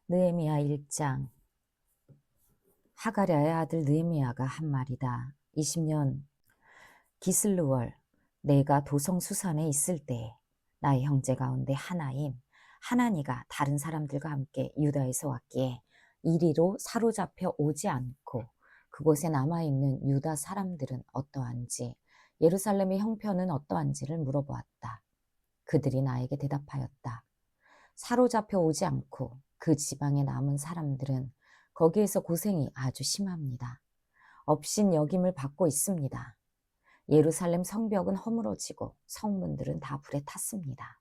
느헤미야 1장. 하가랴의 아들 느헤미야가 한 말이다. 20년 기슬루월 내가 도성 수산에 있을 때에 나의 형제 가운데 하나인 하나니가 다른 사람들과 함께 유다에서 왔기에 이리로 사로잡혀 오지 않고 그곳에 남아있는 유다 사람들은 어떠한지 예루살렘의 형편은 어떠한지를 물어보았다. 그들이 나에게 대답하였다. 사로잡혀 오지 않고 그 지방에 남은 사람들은 거기에서 고생이 아주 심합니다. 업신여김을 받고 있습니다. 예루살렘 성벽은 허물어지고 성문들은 다 불에 탔습니다.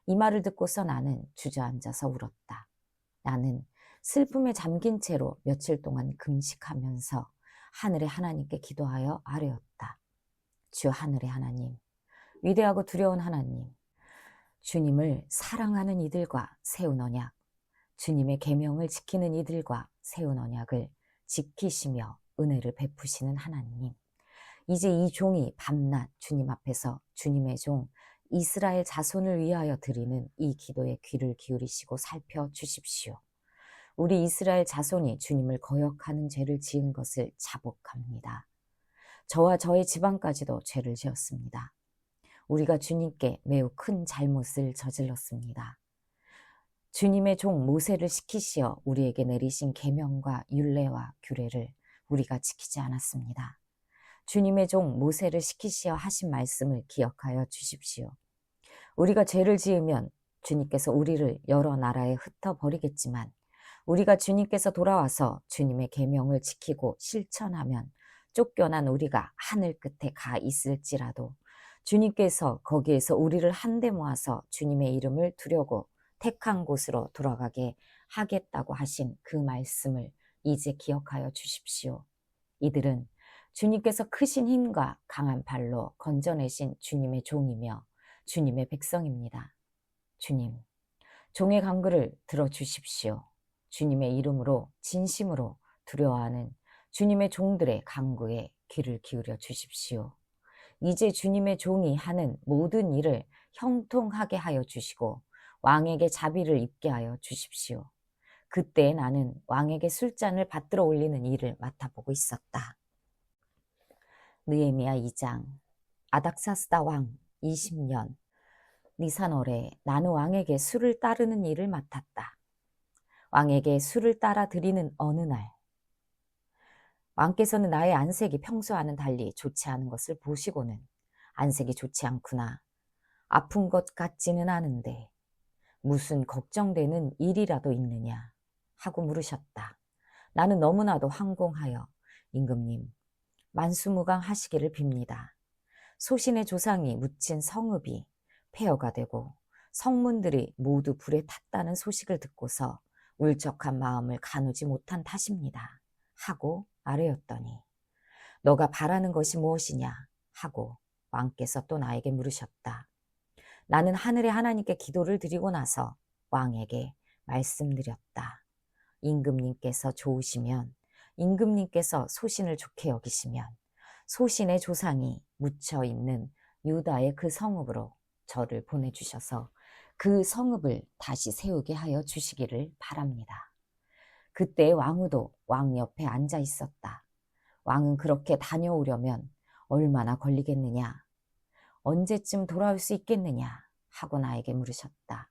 이 말을 듣고서 나는 주저앉아서 울었다. 나는 슬픔에 잠긴 채로 며칠 동안 금식하면서 하늘의 하나님께 기도하여 아뢰었다. 주 하늘의 하나님, 위대하고 두려운 하나님, 주님을 사랑하는 이들과 세운 언약, 주님의 계명을 지키는 이들과 세운 언약을 지키시며 은혜를 베푸시는 하나님, 이제 이 종이 밤낮 주님 앞에서 주님의 종 이스라엘 자손을 위하여 드리는 이 기도에 귀를 기울이시고 살펴주십시오. 우리 이스라엘 자손이 주님을 거역하는 죄를 지은 것을 자복합니다. 저와 저의 집안까지도 죄를 지었습니다. 우리가 주님께 매우 큰 잘못을 저질렀습니다. 주님의 종 모세를 시키시어 우리에게 내리신 계명과 율례와 규례를 우리가 지키지 않았습니다. 주님의 종 모세를 시키시어 하신 말씀을 기억하여 주십시오. 우리가 죄를 지으면 주님께서 우리를 여러 나라에 흩어버리겠지만 우리가 주님께서 돌아와서 주님의 계명을 지키고 실천하면 쫓겨난 우리가 하늘 끝에 가 있을지라도 주님께서 거기에서 우리를 한데 모아서 주님의 이름을 두려고 택한 곳으로 돌아가게 하겠다고 하신 그 말씀을 이제 기억하여 주십시오. 이들은 주님께서 크신 힘과 강한 발로 건져내신 주님의 종이며 주님의 백성입니다. 주님, 종의 간구를 들어주십시오. 주님의 이름으로 진심으로 두려워하는 주님의 종들의 간구에 귀를 기울여 주십시오. 이제 주님의 종이 하는 모든 일을 형통하게 하여 주시고 왕에게 자비를 입게 하여 주십시오. 그때 나는 왕에게 술잔을 받들어 올리는 일을 맡아보고 있었다. 느헤미야 2장. 아닥사스다 왕 20년 니산월에 나는 왕에게 술을 따르는 일을 맡았다. 왕에게 술을 따라 드리는 어느 날 왕께서는 나의 안색이 평소와는 달리 좋지 않은 것을 보시고는 안색이 좋지 않구나. 아픈 것 같지는 않은데 무슨 걱정되는 일이라도 있느냐 하고 물으셨다. 나는 너무나도 황공하여 임금님 만수무강 하시기를 빕니다. 소신의 조상이 묻힌 성읍이 폐허가 되고 성문들이 모두 불에 탔다는 소식을 듣고서 울적한 마음을 가누지 못한 탓입니다. 하고 아뢰었더니 너가 바라는 것이 무엇이냐 하고 왕께서 또 나에게 물으셨다. 나는 하늘의 하나님께 기도를 드리고 나서 왕에게 말씀드렸다. 임금님께서 좋으시면 임금님께서 소신을 좋게 여기시면 소신의 조상이 묻혀있는 유다의 그 성읍으로 저를 보내주셔서 그 성읍을 다시 세우게 하여 주시기를 바랍니다. 그때 왕후도 왕 옆에 앉아 있었다. 왕은 그렇게 다녀오려면 얼마나 걸리겠느냐? 언제쯤 돌아올 수 있겠느냐? 하고 나에게 물으셨다.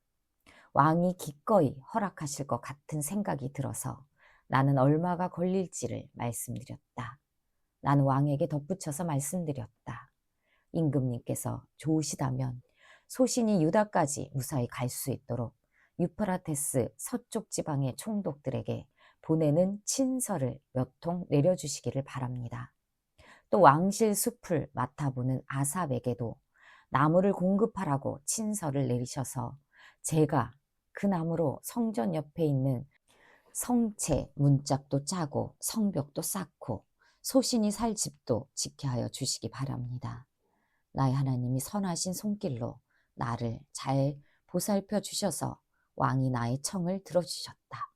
왕이 기꺼이 허락하실 것 같은 생각이 들어서 나는 얼마가 걸릴지를 말씀드렸다. 나는 왕에게 덧붙여서 말씀드렸다. 임금님께서 좋으시다면 소신이 유다까지 무사히 갈 수 있도록 유프라테스 서쪽 지방의 총독들에게 보내는 친서를 몇 통 내려주시기를 바랍니다. 또 왕실 숲을 맡아보는 아삽에게도 나무를 공급하라고 친서를 내리셔서 제가 그 나무로 성전 옆에 있는 성체 문짝도 짜고 성벽도 쌓고 소신이 살 집도 지켜 하여 주시기 바랍니다. 나의 하나님이 선하신 손길로 나를 잘 보살펴 주셔서 왕이 나의 청을 들어주셨다.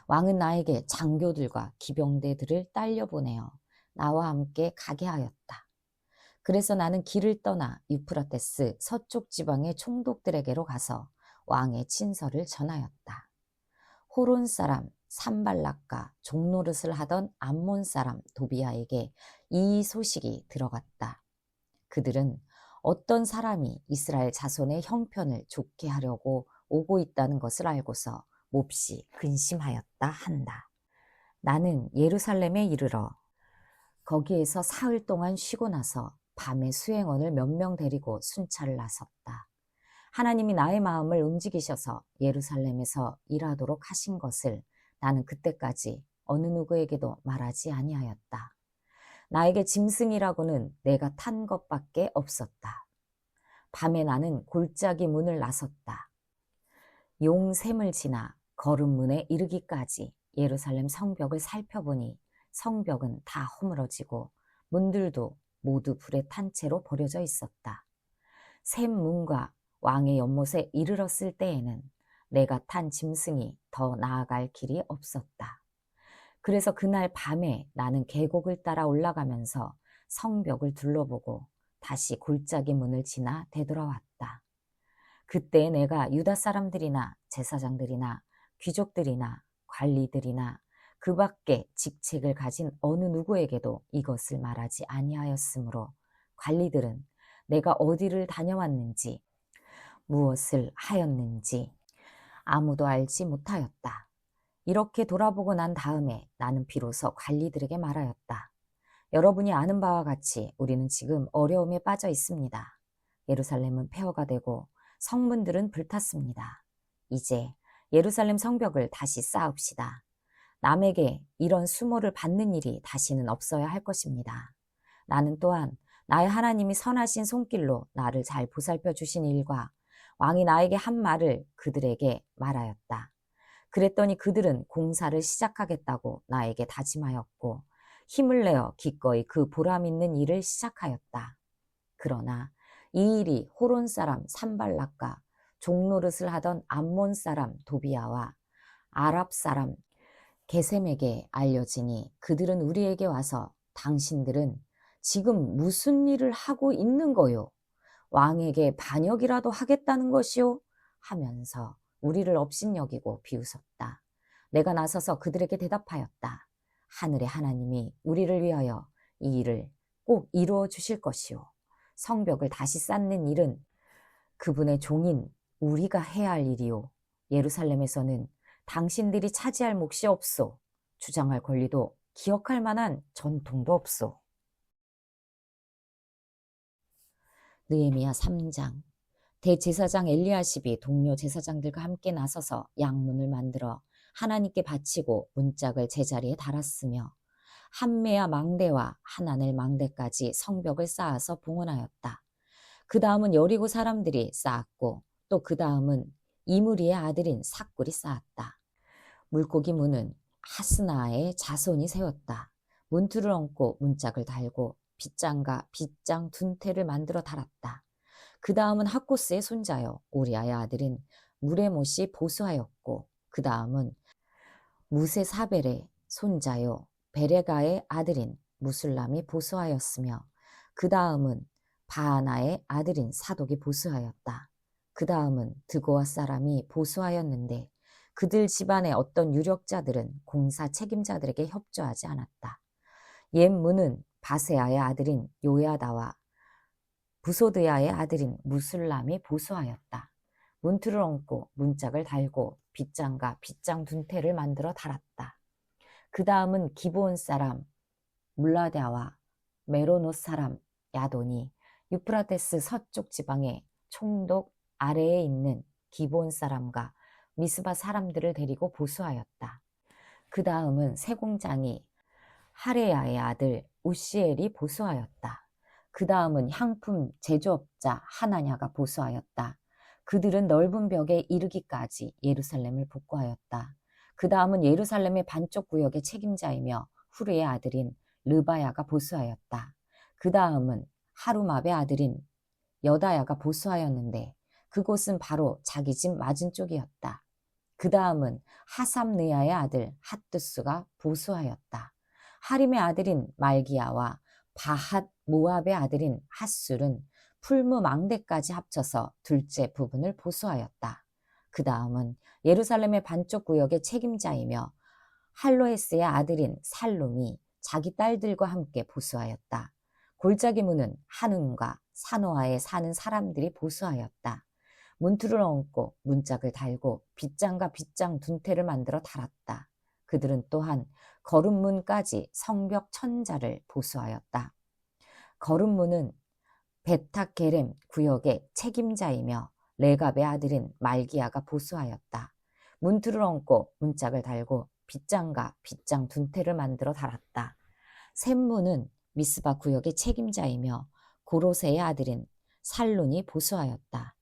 왕은 나에게 장교들과 기병대들을 딸려 보내어 나와 함께 가게 하였다. 그래서 나는 길을 떠나 유프라테스 서쪽 지방의 총독들에게로 가서 왕의 친서를 전하였다. 호론 사람 산발락과 종노릇을 하던 암몬 사람 도비아에게 이 소식이 들어갔다. 그들은 어떤 사람이 이스라엘 자손의 형편을 좋게 하려고 오고 있다는 것을 알고서 몹시 근심하였다 한다. 나는 예루살렘에 이르러 거기에서 사흘 동안 쉬고 나서 밤에 수행원을 몇 명 데리고 순찰을 나섰다. 하나님이 나의 마음을 움직이셔서 예루살렘에서 일하도록 하신 것을 나는 그때까지 어느 누구에게도 말하지 아니하였다. 나에게 짐승이라고는 내가 탄 것밖에 없었다. 밤에 나는 골짜기 문을 나섰다. 용샘을 지나 거름문에 이르기까지 예루살렘 성벽을 살펴보니 성벽은 다 허물어지고 문들도 모두 불에 탄 채로 버려져 있었다. 샘문과 왕의 연못에 이르렀을 때에는 내가 탄 짐승이 더 나아갈 길이 없었다. 그래서 그날 밤에 나는 계곡을 따라 올라가면서 성벽을 둘러보고 다시 골짜기 문을 지나 되돌아왔다. 그때 내가 유다 사람들이나 제사장들이나 귀족들이나 관리들이나 그 밖에 직책을 가진 어느 누구에게도 이것을 말하지 아니하였으므로 관리들은 내가 어디를 다녀왔는지 무엇을 하였는지 아무도 알지 못하였다. 이렇게 돌아보고 난 다음에 나는 비로소 관리들에게 말하였다. 여러분이 아는 바와 같이 우리는 지금 어려움에 빠져 있습니다. 예루살렘은 폐허가 되고 성문들은 불탔습니다. 이제 예루살렘 성벽을 다시 쌓읍시다. 남에게 이런 수모를 받는 일이 다시는 없어야 할 것입니다. 나는 또한 나의 하나님이 선하신 손길로 나를 잘 보살펴 주신 일과 왕이 나에게 한 말을 그들에게 말하였다. 그랬더니 그들은 공사를 시작하겠다고 나에게 다짐하였고 힘을 내어 기꺼이 그 보람 있는 일을 시작하였다. 그러나 이 일이 호론 사람 산발락과 종노릇을 하던 암몬 사람 도비아와 아랍 사람 게셈에게 알려지니 그들은 우리에게 와서 당신들은 지금 무슨 일을 하고 있는 거요? 왕에게 반역이라도 하겠다는 것이요? 하면서 우리를 업신여기고 비웃었다. 내가 나서서 그들에게 대답하였다. 하늘의 하나님이 우리를 위하여 이 일을 꼭 이루어 주실 것이요. 성벽을 다시 쌓는 일은 그분의 종인 우리가 해야 할 일이요. 예루살렘에서는 당신들이 차지할 몫이 없소. 주장할 권리도 기억할 만한 전통도 없소. 느헤미야 3장. 대제사장 엘리야십이 동료 제사장들과 함께 나서서 양문을 만들어 하나님께 바치고 문짝을 제자리에 달았으며 한메야 망대와 하나넬 망대까지 성벽을 쌓아서 봉헌하였다. 그 다음은 여리고 사람들이 쌓았고 또 그 다음은 이므리의 아들인 삭굴이 쌓았다. 물고기 문은 하스나의 자손이 세웠다. 문틀을 얹고 문짝을 달고 빗장과 빗장 둔태를 만들어 달았다. 그 다음은 학코스의 손자여 오리아의 아들인 무레못이 보수하였고 그 다음은 무세사벨의 손자여 베레가의 아들인 무술람이 보수하였으며 그 다음은 바하나의 아들인 사독이 보수하였다. 그 다음은 드고아 사람이 보수하였는데 그들 집안의 어떤 유력자들은 공사 책임자들에게 협조하지 않았다. 옛 문은 바세아의 아들인 요야다와 부소드야의 아들인 무술람이 보수하였다. 문틀을 얹고 문짝을 달고 빗장과 빗장 둔태를 만들어 달았다. 그 다음은 기브온 사람 물라데아와 메로노 사람 야돈이 유프라테스 서쪽 지방의 총독 아래에 있는 기브온 사람과 미스바 사람들을 데리고 보수하였다. 그 다음은 세공장이 하레야의 아들 우시엘이 보수하였다. 그 다음은 향품 제조업자 하나냐가 보수하였다. 그들은 넓은 벽에 이르기까지 예루살렘을 복구하였다. 그 다음은 예루살렘의 반쪽 구역의 책임자이며 후르의 아들인 르바야가 보수하였다. 그 다음은 하루맙의 아들인 여다야가 보수하였는데 그곳은 바로 자기 집 맞은 쪽이었다. 그 다음은 하삼느야의 아들 핫두스가 보수하였다. 하림의 아들인 말기야와 바핫 모압의 아들인 핫술은 풀무 망대까지 합쳐서 둘째 부분을 보수하였다. 그 다음은 예루살렘의 반쪽 구역의 책임자이며 할로헤스의 아들인 살룸이 자기 딸들과 함께 보수하였다. 골짜기 문은 한운과 산호아에 사는 사람들이 보수하였다. 문틀을 얹고 문짝을 달고 빗장과 빗장 둔태를 만들어 달았다. 그들은 또한 거름문까지 성벽 천자를 보수하였다. 거름문은 베타게렘 구역의 책임자이며 레갑의 아들인 말기야가 보수하였다. 문틀을 얹고 문짝을 달고 빗장과 빗장 둔태를 만들어 달았다. 샘문은 미스바 구역의 책임자이며 고로세의 아들인 살룬이 보수하였다.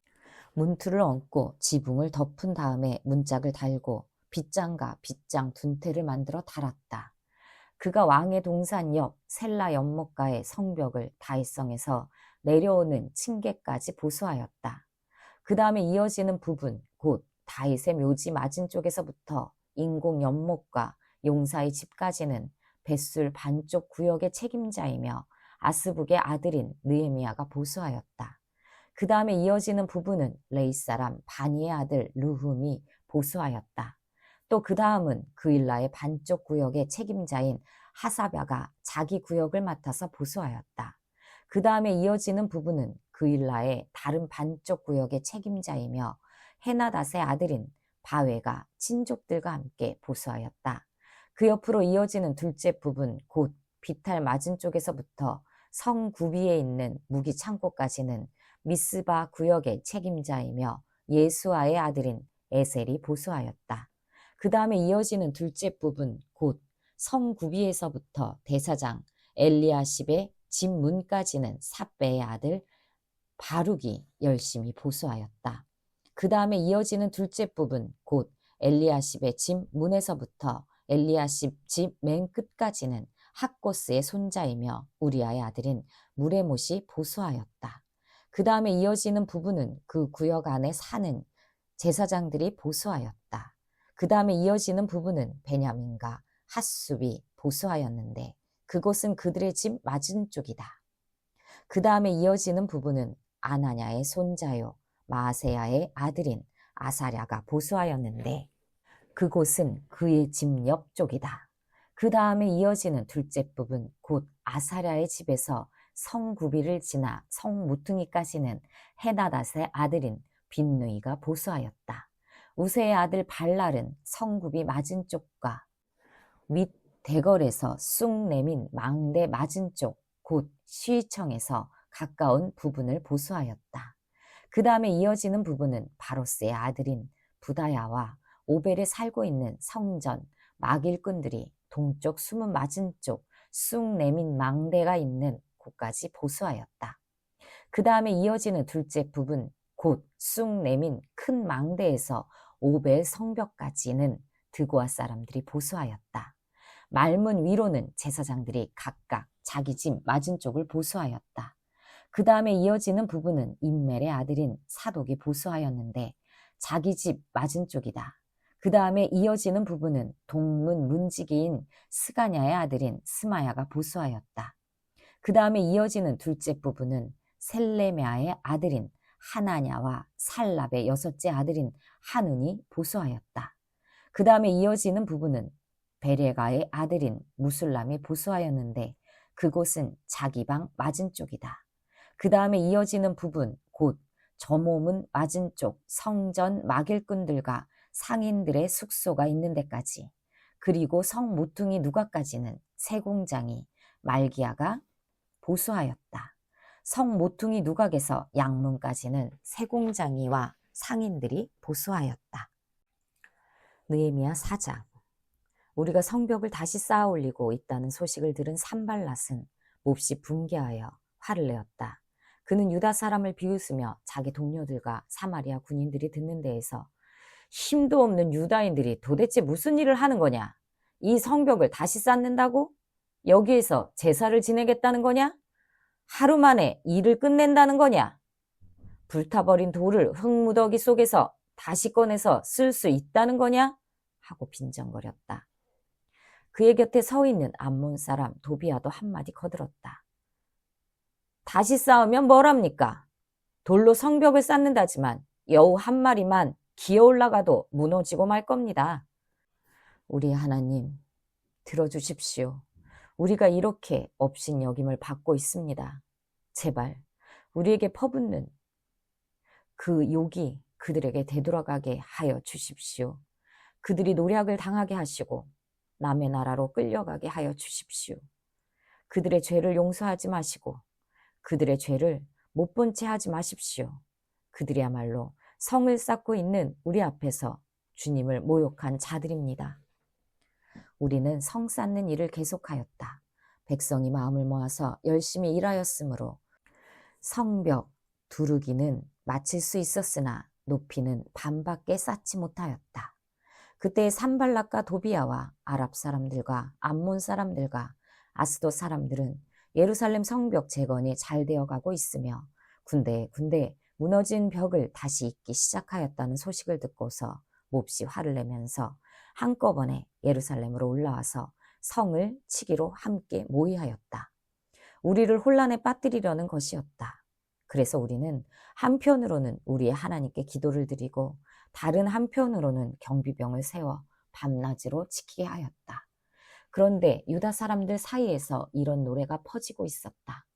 문틀을 얹고 지붕을 덮은 다음에 문짝을 달고 빗장과 빗장 둔태를 만들어 달았다. 그가 왕의 동산 옆 셀라 연못가의 성벽을 다윗성에서 내려오는 층계까지 보수하였다. 그 다음에 이어지는 부분, 곧 다윗의 묘지 맞은쪽에서부터 인공 연못과 용사의 집까지는 벳술 반쪽 구역의 책임자이며 아스북의 아들인 느헤미야가 보수하였다. 그 다음에 이어지는 부분은 레이 사람 바니의 아들 르훔이 보수하였다. 또 그 다음은 그일라의 반쪽 구역의 책임자인 하사랴가 자기 구역을 맡아서 보수하였다. 그 다음에 이어지는 부분은 그일라의 다른 반쪽 구역의 책임자이며 헤나닷의 아들인 바웨가 친족들과 함께 보수하였다. 그 옆으로 이어지는 둘째 부분, 곧 비탈 맞은쪽에서부터 성 구비에 있는 무기 창고까지는 미스바 구역의 책임자이며 예수아의 아들인 에셀이 보수하였다. 그 다음에 이어지는 둘째 부분, 곧 성 구비에서부터 대사장 엘리야십의 집 문까지는 삿배의 아들 바룩이 열심히 보수하였다. 그 다음에 이어지는 둘째 부분, 곧 엘리야십의 집 문에서부터 엘리야십 집 맨 끝까지는 학고스의 손자이며 우리아의 아들인 무레못이 보수하였다. 그 다음에 이어지는 부분은 그 구역 안에 사는 제사장들이 보수하였다. 그 다음에 이어지는 부분은 베냐민과 핫숲이 보수하였는데 그곳은 그들의 집 맞은쪽이다. 그 다음에 이어지는 부분은 아나냐의 손자요 마아세야의 아들인 아사랴가 보수하였는데 그곳은 그의 집 옆쪽이다. 그 다음에 이어지는 둘째 부분, 곧 아사랴의 집에서 성구비를 지나 성무퉁이까지는 헤나닷의 아들인 빈누이가 보수하였다. 우세의 아들 발랄은 성구비 맞은쪽과 윗 대걸에서 쑥 내민 망대 맞은쪽, 곧 시청에서 가까운 부분을 보수하였다. 그 다음에 이어지는 부분은 바로스의 아들인 부다야와 오벨에 살고 있는 성전 막일꾼들이 동쪽 수문 맞은쪽 쑥 내민 망대가 있는 곳까지 보수하였다. 그 다음에 이어지는 둘째 부분, 곧 쑥 내민 큰 망대에서 오벨 성벽까지는 드고아 사람들이 보수하였다. 말문 위로는 제사장들이 각각 자기 집 맞은쪽을 보수하였다. 그 다음에 이어지는 부분은 임멜의 아들인 사독이 보수하였는데 자기 집 맞은쪽이다. 그 다음에 이어지는 부분은 동문 문지기인 스가냐의 아들인 스마야가 보수하였다. 그 다음에 이어지는 둘째 부분은 셀레메아의 아들인 하나냐와 살랍의 여섯째 아들인 한운이 보수하였다. 그 다음에 이어지는 부분은 베레가의 아들인 무술람이 보수하였는데 그곳은 자기 방 맞은쪽이다. 그 다음에 이어지는 부분, 곧 저몸은 맞은쪽 성전 막일꾼들과 상인들의 숙소가 있는 데까지, 그리고 성 모퉁이 누가까지는 세공장이 말기야가 보수하였다. 성 모퉁이 누각에서 양문까지는 세공장이와 상인들이 보수하였다. 느헤미야 4장. 우리가 성벽을 다시 쌓아 올리고 있다는 소식을 들은 산발랏은 몹시 분개하여 화를 내었다. 그는 유다 사람을 비웃으며 자기 동료들과 사마리아 군인들이 듣는 데에서 힘도 없는 유다인들이 도대체 무슨 일을 하는 거냐? 이 성벽을 다시 쌓는다고? 여기에서 제사를 지내겠다는 거냐? 하루 만에 일을 끝낸다는 거냐? 불타버린 돌을 흙무더기 속에서 다시 꺼내서 쓸 수 있다는 거냐? 하고 빈정거렸다. 그의 곁에 서 있는 암몬 사람 도비아도 한마디 거들었다. 다시 쌓으면 뭐랍니까? 돌로 성벽을 쌓는다지만 여우 한 마리만 기어 올라가도 무너지고 말 겁니다. 우리 하나님, 들어주십시오. 우리가 이렇게 업신여김을 받고 있습니다. 제발 우리에게 퍼붓는 그 욕이 그들에게 되돌아가게 하여 주십시오. 그들이 노략을 당하게 하시고 남의 나라로 끌려가게 하여 주십시오. 그들의 죄를 용서하지 마시고 그들의 죄를 못 본 채 하지 마십시오. 그들이야말로 성을 쌓고 있는 우리 앞에서 주님을 모욕한 자들입니다. 우리는 성 쌓는 일을 계속하였다. 백성이 마음을 모아서 열심히 일하였으므로 성벽 두르기는 마칠 수 있었으나 높이는 반밖에 쌓지 못하였다. 그때 산발락과 도비아와 아랍 사람들과 암몬 사람들과 아스돗 사람들은 예루살렘 성벽 재건이 잘 되어가고 있으며 군데군데 무너진 벽을 다시 잇기 시작하였다는 소식을 듣고서 몹시 화를 내면서 한꺼번에 예루살렘으로 올라와서 성을 치기로 함께 모의하였다. 우리를 혼란에 빠뜨리려는 것이었다. 그래서 우리는 한편으로는 우리의 하나님께 기도를 드리고 다른 한편으로는 경비병을 세워 밤낮으로 지키게 하였다. 그런데 유다 사람들 사이에서 이런 노래가 퍼지고 있었다.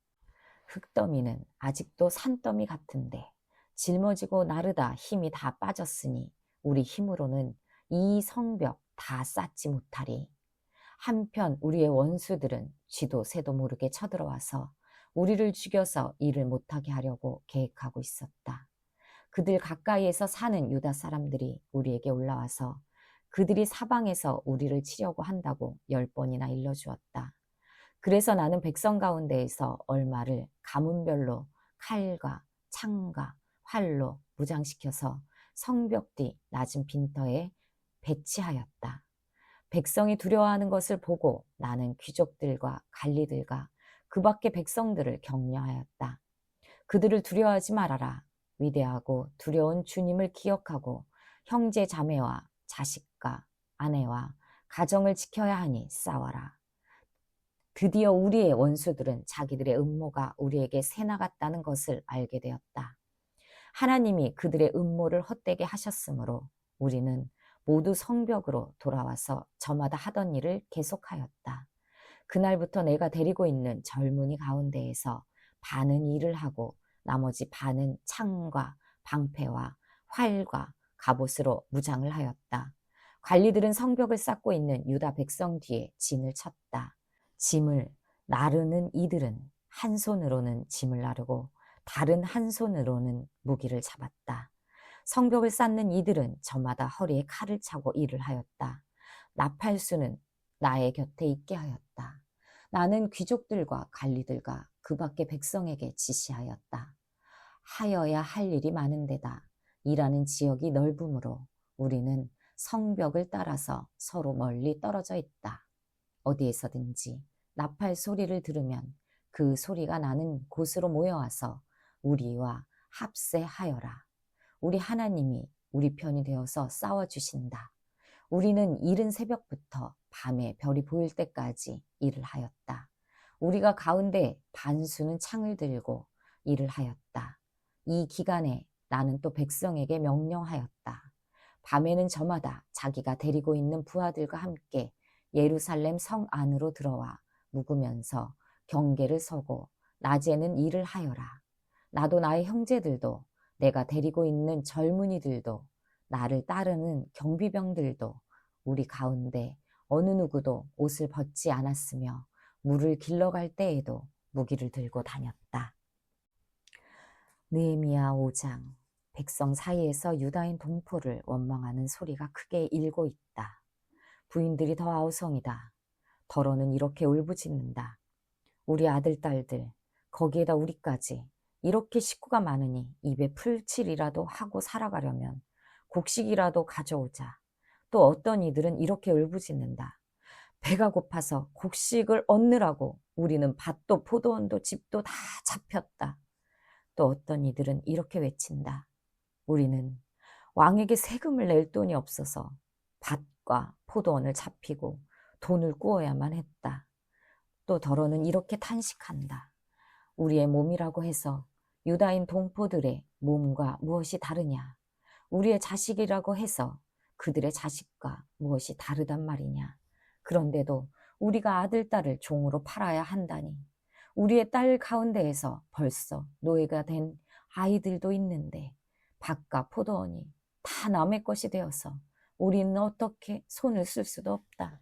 흙더미는 아직도 산더미 같은데 짊어지고 나르다 힘이 다 빠졌으니 우리 힘으로는 이 성벽 다 쌓지 못하리. 한편 우리의 원수들은 쥐도 새도 모르게 쳐들어와서 우리를 죽여서 일을 못하게 하려고 계획하고 있었다. 그들 가까이에서 사는 유다 사람들이 우리에게 올라와서 그들이 사방에서 우리를 치려고 한다고 10번이나 일러주었다. 그래서 나는 백성 가운데에서 얼마를 가문별로 칼과 창과 활로 무장시켜서 성벽 뒤 낮은 빈터에 배치하였다. 백성이 두려워하는 것을 보고 나는 귀족들과 관리들과 그 밖의 백성들을 격려하였다. 그들을 두려워하지 말아라. 위대하고 두려운 주님을 기억하고 형제 자매와 자식과 아내와 가정을 지켜야 하니 싸워라. 드디어 우리의 원수들은 자기들의 음모가 우리에게 새나갔다는 것을 알게 되었다. 하나님이 그들의 음모를 헛되게 하셨으므로 우리는 모두 성벽으로 돌아와서 저마다 하던 일을 계속하였다. 그날부터 내가 데리고 있는 젊은이 가운데에서 반은 일을 하고 나머지 반은 창과 방패와 활과 갑옷으로 무장을 하였다. 관리들은 성벽을 쌓고 있는 유다 백성 뒤에 진을 쳤다. 짐을 나르는 이들은 한 손으로는 짐을 나르고 다른 한 손으로는 무기를 잡았다. 성벽을 쌓는 이들은 저마다 허리에 칼을 차고 일을 하였다. 나팔수는 나의 곁에 있게 하였다. 나는 귀족들과 관리들과 그 밖의 백성에게 지시하였다. 하여야 할 일이 많은데다 일하는 지역이 넓으므로 우리는 성벽을 따라서 서로 멀리 떨어져 있다. 어디에서든지 나팔 소리를 들으면 그 소리가 나는 곳으로 모여와서 우리와 합세하여라. 우리 하나님이 우리 편이 되어서 싸워주신다. 우리는 이른 새벽부터 밤에 별이 보일 때까지 일을 하였다. 우리가 가운데 반수는 창을 들고 일을 하였다. 이 기간에 나는 또 백성에게 명령하였다. 밤에는 저마다 자기가 데리고 있는 부하들과 함께 예루살렘 성 안으로 들어와 묵으면서 경계를 서고 낮에는 일을 하여라. 나도 나의 형제들도 내가 데리고 있는 젊은이들도 나를 따르는 경비병들도 우리 가운데 어느 누구도 옷을 벗지 않았으며 물을 길러갈 때에도 무기를 들고 다녔다. 느헤미야 5장. 백성 사이에서 유다인 동포를 원망하는 소리가 크게 일고 있다. 부인들이 더 아우성이다. 더러는 이렇게 울부짖는다. 우리 아들, 딸들, 거기에다 우리까지 이렇게 식구가 많으니 입에 풀칠이라도 하고 살아가려면 곡식이라도 가져오자. 또 어떤 이들은 이렇게 울부짖는다. 배가 고파서 곡식을 얻느라고 우리는 밭도 포도원도 집도 다 잡혔다. 또 어떤 이들은 이렇게 외친다. 우리는 왕에게 세금을 낼 돈이 없어서 밭과 포도원을 잡히고 돈을 꾸어야만 했다. 또 더러는 이렇게 탄식한다. 우리의 몸이라고 해서 유다인 동포들의 몸과 무엇이 다르냐? 우리의 자식이라고 해서 그들의 자식과 무엇이 다르단 말이냐. 그런데도 우리가 아들, 딸을 종으로 팔아야 한다니. 우리의 딸 가운데에서 벌써 노예가 된 아이들도 있는데 밭과 포도원이 다 남의 것이 되어서 우리는 어떻게 손을 쓸 수도 없다.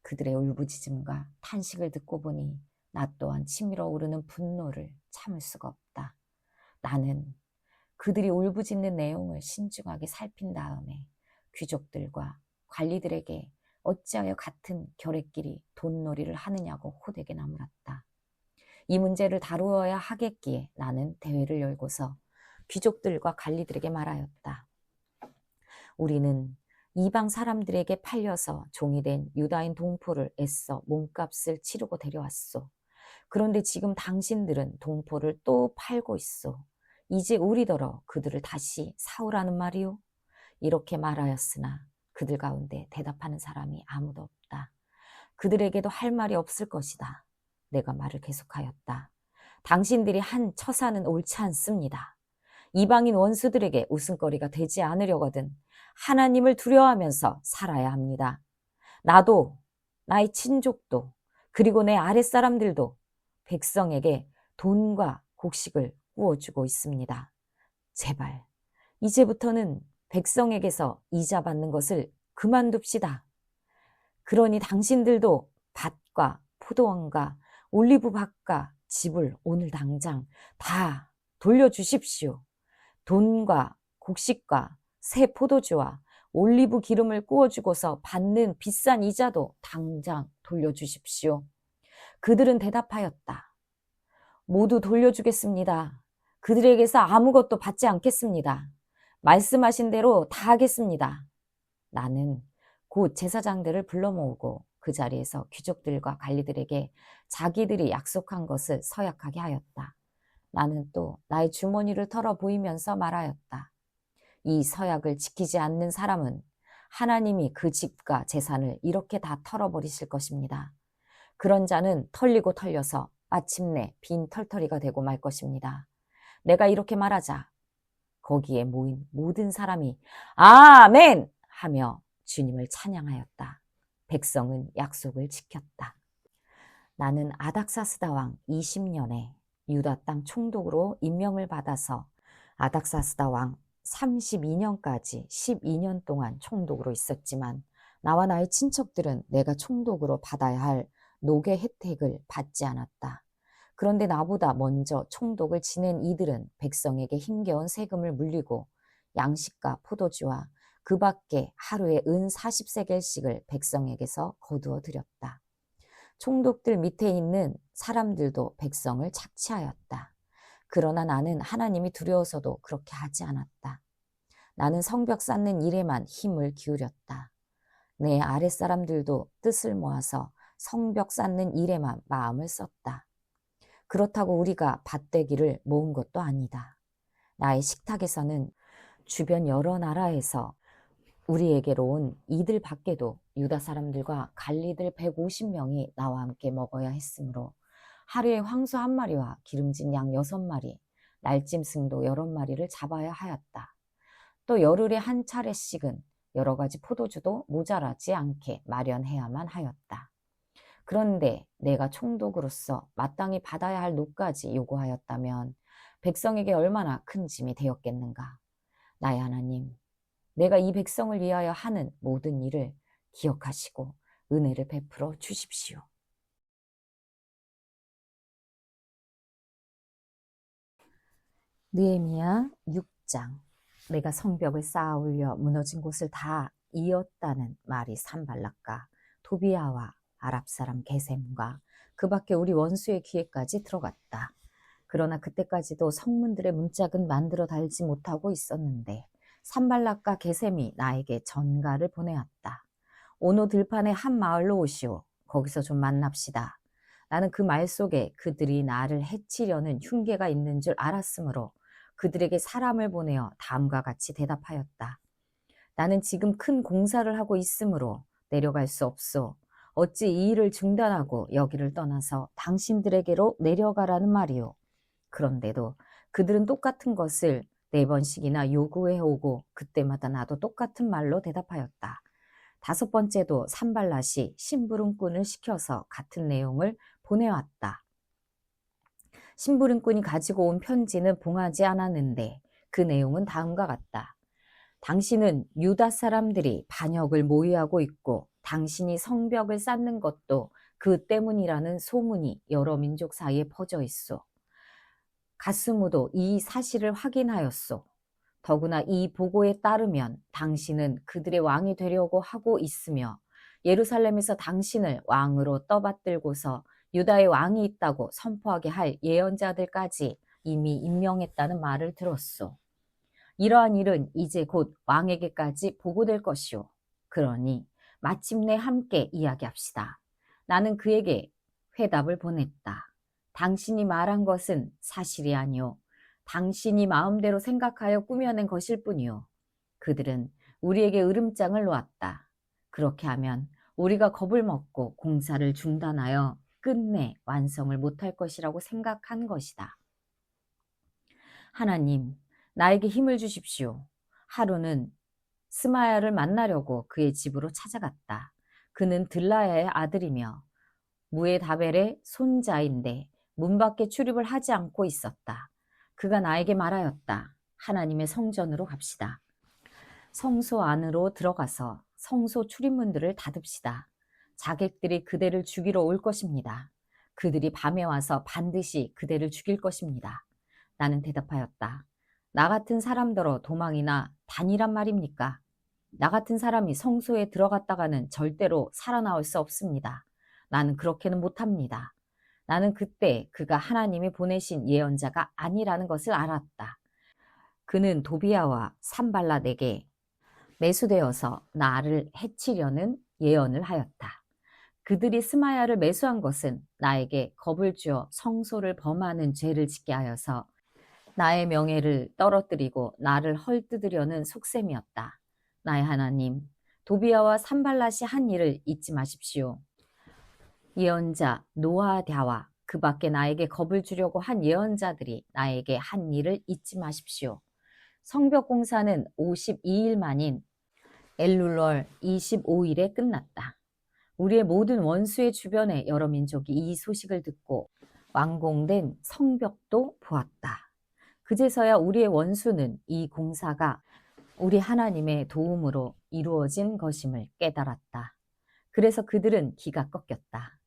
그들의 울부짖음과 탄식을 듣고 보니 나 또한 치밀어 오르는 분노를 참을 수가 없다. 나는 그들이 울부짖는 내용을 신중하게 살핀 다음에 귀족들과 관리들에게 어찌하여 같은 결의끼리 돈놀이를 하느냐고 호되게 나무랐다. 이 문제를 다루어야 하겠기에 나는 대회를 열고서 귀족들과 관리들에게 말하였다. 우리는 이방 사람들에게 팔려서 종이 된 유다인 동포를 애써 몸값을 치르고 데려왔소. 그런데 지금 당신들은 동포를 또 팔고 있소. 이제 우리더러 그들을 다시 사오라는 말이오? 이렇게 말하였으나 그들 가운데 대답하는 사람이 아무도 없다. 그들에게도 할 말이 없을 것이다. 내가 말을 계속하였다. 당신들이 한 처사는 옳지 않습니다. 이방인 원수들에게 웃음거리가 되지 않으려거든 하나님을 두려워하면서 살아야 합니다. 나도, 나의 친족도, 그리고 내 아랫사람들도 백성에게 돈과 곡식을 구워주고 있습니다. 제발 이제부터는 백성에게서 이자 받는 것을 그만둡시다. 그러니 당신들도 밭과 포도원과 올리브 밭과 집을 오늘 당장 다 돌려주십시오. 돈과 곡식과 새 포도주와 올리브 기름을 구워주고서 받는 비싼 이자도 당장 돌려주십시오. 그들은 대답하였다. 모두 돌려주겠습니다. 그들에게서 아무것도 받지 않겠습니다. 말씀하신 대로 다 하겠습니다. 나는 곧 제사장들을 불러 모으고 그 자리에서 귀족들과 관리들에게 자기들이 약속한 것을 서약하게 하였다. 나는 또 나의 주머니를 털어 보이면서 말하였다. 이 서약을 지키지 않는 사람은 하나님이 그 집과 재산을 이렇게 다 털어버리실 것입니다. 그런 자는 털리고 털려서 마침내 빈 털터리가 되고 말 것입니다. 내가 이렇게 말하자 거기에 모인 모든 사람이 아멘! 하며 주님을 찬양하였다. 백성은 약속을 지켰다. 나는 아닥사스다 왕 20년에 유다 땅 총독으로 임명을 받아서 아닥사스다 왕 32년까지 12년 동안 총독으로 있었지만 나와 나의 친척들은 내가 총독으로 받아야 할 노개 혜택을 받지 않았다. 그런데 나보다 먼저 총독을 지낸 이들은 백성에게 힘겨운 세금을 물리고 양식과 포도주와 그 밖에 하루에 은 40세겔씩을 백성에게서 거두어 들였다. 총독들 밑에 있는 사람들도 백성을 착취하였다. 그러나 나는 하나님이 두려워서도 그렇게 하지 않았다. 나는 성벽 쌓는 일에만 힘을 기울였다. 내 아랫사람들도 뜻을 모아서 성벽 쌓는 일에만 마음을 썼다. 그렇다고 우리가 밭대기를 모은 것도 아니다. 나의 식탁에서는 주변 여러 나라에서 우리에게로 온 이들 밖에도 유다 사람들과 관리들 150명이 나와 함께 먹어야 했으므로 하루에 황소 1마리와 기름진 양 6마리, 날짐승도 여러 마리를 잡아야 하였다. 또 열흘에 한 차례씩은 여러 가지 포도주도 모자라지 않게 마련해야만 하였다. 그런데 내가 총독으로서 마땅히 받아야 할 노까지 요구하였다면 백성에게 얼마나 큰 짐이 되었겠는가. 나의 하나님, 내가 이 백성을 위하여 하는 모든 일을 기억하시고 은혜를 베풀어 주십시오. 느헤미야 6장. 내가 성벽을 쌓아 올려 무너진 곳을 다 이었다는 말이 산발락과 도비아와 아랍 사람 게셈과 그 밖에 우리 원수의 귀에까지 들어갔다. 그러나 그때까지도 성문들의 문짝은 만들어 달지 못하고 있었는데 산발락과 게셈이 나에게 전가를 보내왔다. 오노 들판의 한 마을로 오시오. 거기서 좀 만납시다. 나는 그 말 속에 그들이 나를 해치려는 흉계가 있는 줄 알았으므로 그들에게 사람을 보내어 다음과 같이 대답하였다. 나는 지금 큰 공사를 하고 있으므로 내려갈 수 없소. 어찌 이 일을 중단하고 여기를 떠나서 당신들에게로 내려가라는 말이오. 그런데도 그들은 똑같은 것을 4번씩이나 요구해 오고 그때마다 나도 똑같은 말로 대답하였다. 5번째도 산발랏이 심부름꾼을 시켜서 같은 내용을 보내왔다. 심부름꾼이 가지고 온 편지는 봉하지 않았는데 그 내용은 다음과 같다. 당신은 유다 사람들이 반역을 모의하고 있고 당신이 성벽을 쌓는 것도 그 때문이라는 소문이 여러 민족 사이에 퍼져 있소. 가스무도 이 사실을 확인하였소. 더구나 이 보고에 따르면 당신은 그들의 왕이 되려고 하고 있으며 예루살렘에서 당신을 왕으로 떠받들고서 유다의 왕이 있다고 선포하게 할 예언자들까지 이미 임명했다는 말을 들었소. 이러한 일은 이제 곧 왕에게까지 보고될 것이오. 그러니 마침내 함께 이야기합시다. 나는 그에게 회답을 보냈다. 당신이 말한 것은 사실이 아니오. 당신이 마음대로 생각하여 꾸며낸 것일 뿐이오. 그들은 우리에게 으름장을 놓았다. 그렇게 하면 우리가 겁을 먹고 공사를 중단하여 끝내 완성을 못할 것이라고 생각한 것이다. 하나님, 나에게 힘을 주십시오. 하루는 스마야를 만나려고 그의 집으로 찾아갔다. 그는 들라야의 아들이며 무에다벨의 손자인데 문 밖에 출입을 하지 않고 있었다. 그가 나에게 말하였다. 하나님의 성전으로 갑시다. 성소 안으로 들어가서 성소 출입문들을 닫읍시다. 자객들이 그대를 죽이러 올 것입니다. 그들이 밤에 와서 반드시 그대를 죽일 것입니다. 나는 대답하였다. 나 같은 사람더러 도망이나 다니란 말입니까? 나 같은 사람이 성소에 들어갔다가는 절대로 살아나올 수 없습니다. 나는 그렇게는 못합니다. 나는 그때 그가 하나님이 보내신 예언자가 아니라는 것을 알았다. 그는 도비야와 산발랏에게 매수되어서 나를 해치려는 예언을 하였다. 그들이 스마야를 매수한 것은 나에게 겁을 주어 성소를 범하는 죄를 짓게 하여서 나의 명예를 떨어뜨리고 나를 헐뜯으려는 속셈이었다. 나의 하나님, 도비야와 산발랏이 한 일을 잊지 마십시오. 예언자 노아랴와 그 밖에 나에게 겁을 주려고 한 예언자들이 나에게 한 일을 잊지 마십시오. 성벽 공사는 52일 만인 엘룰월 25일에 끝났다. 우리의 모든 원수의 주변에 여러 민족이 이 소식을 듣고 완공된 성벽도 보았다. 그제서야 우리의 원수는 이 공사가 우리 하나님의 도움으로 이루어진 것임을 깨달았다. 그래서 그들은 기가 꺾였다.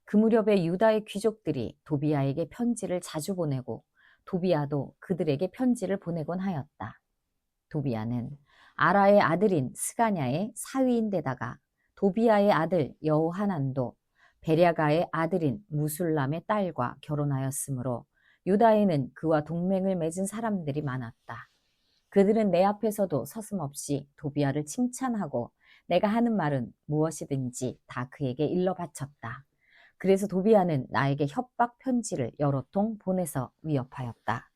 그 무렵에 유다의 귀족들이 도비야에게 편지를 자주 보내고 도비야도 그들에게 편지를 보내곤 하였다. 도비야는 아라의 아들인 스가냐의 사위인데다가 도비야의 아들 여호하난도 베랴가의 아들인 무술람의 딸과 결혼하였으므로 유다에는 그와 동맹을 맺은 사람들이 많았다. 그들은 내 앞에서도 서슴없이 도비야를 칭찬하고 내가 하는 말은 무엇이든지 다 그에게 일러 바쳤다. 그래서 도비야는 나에게 협박 편지를 여러 통 보내서 위협하였다.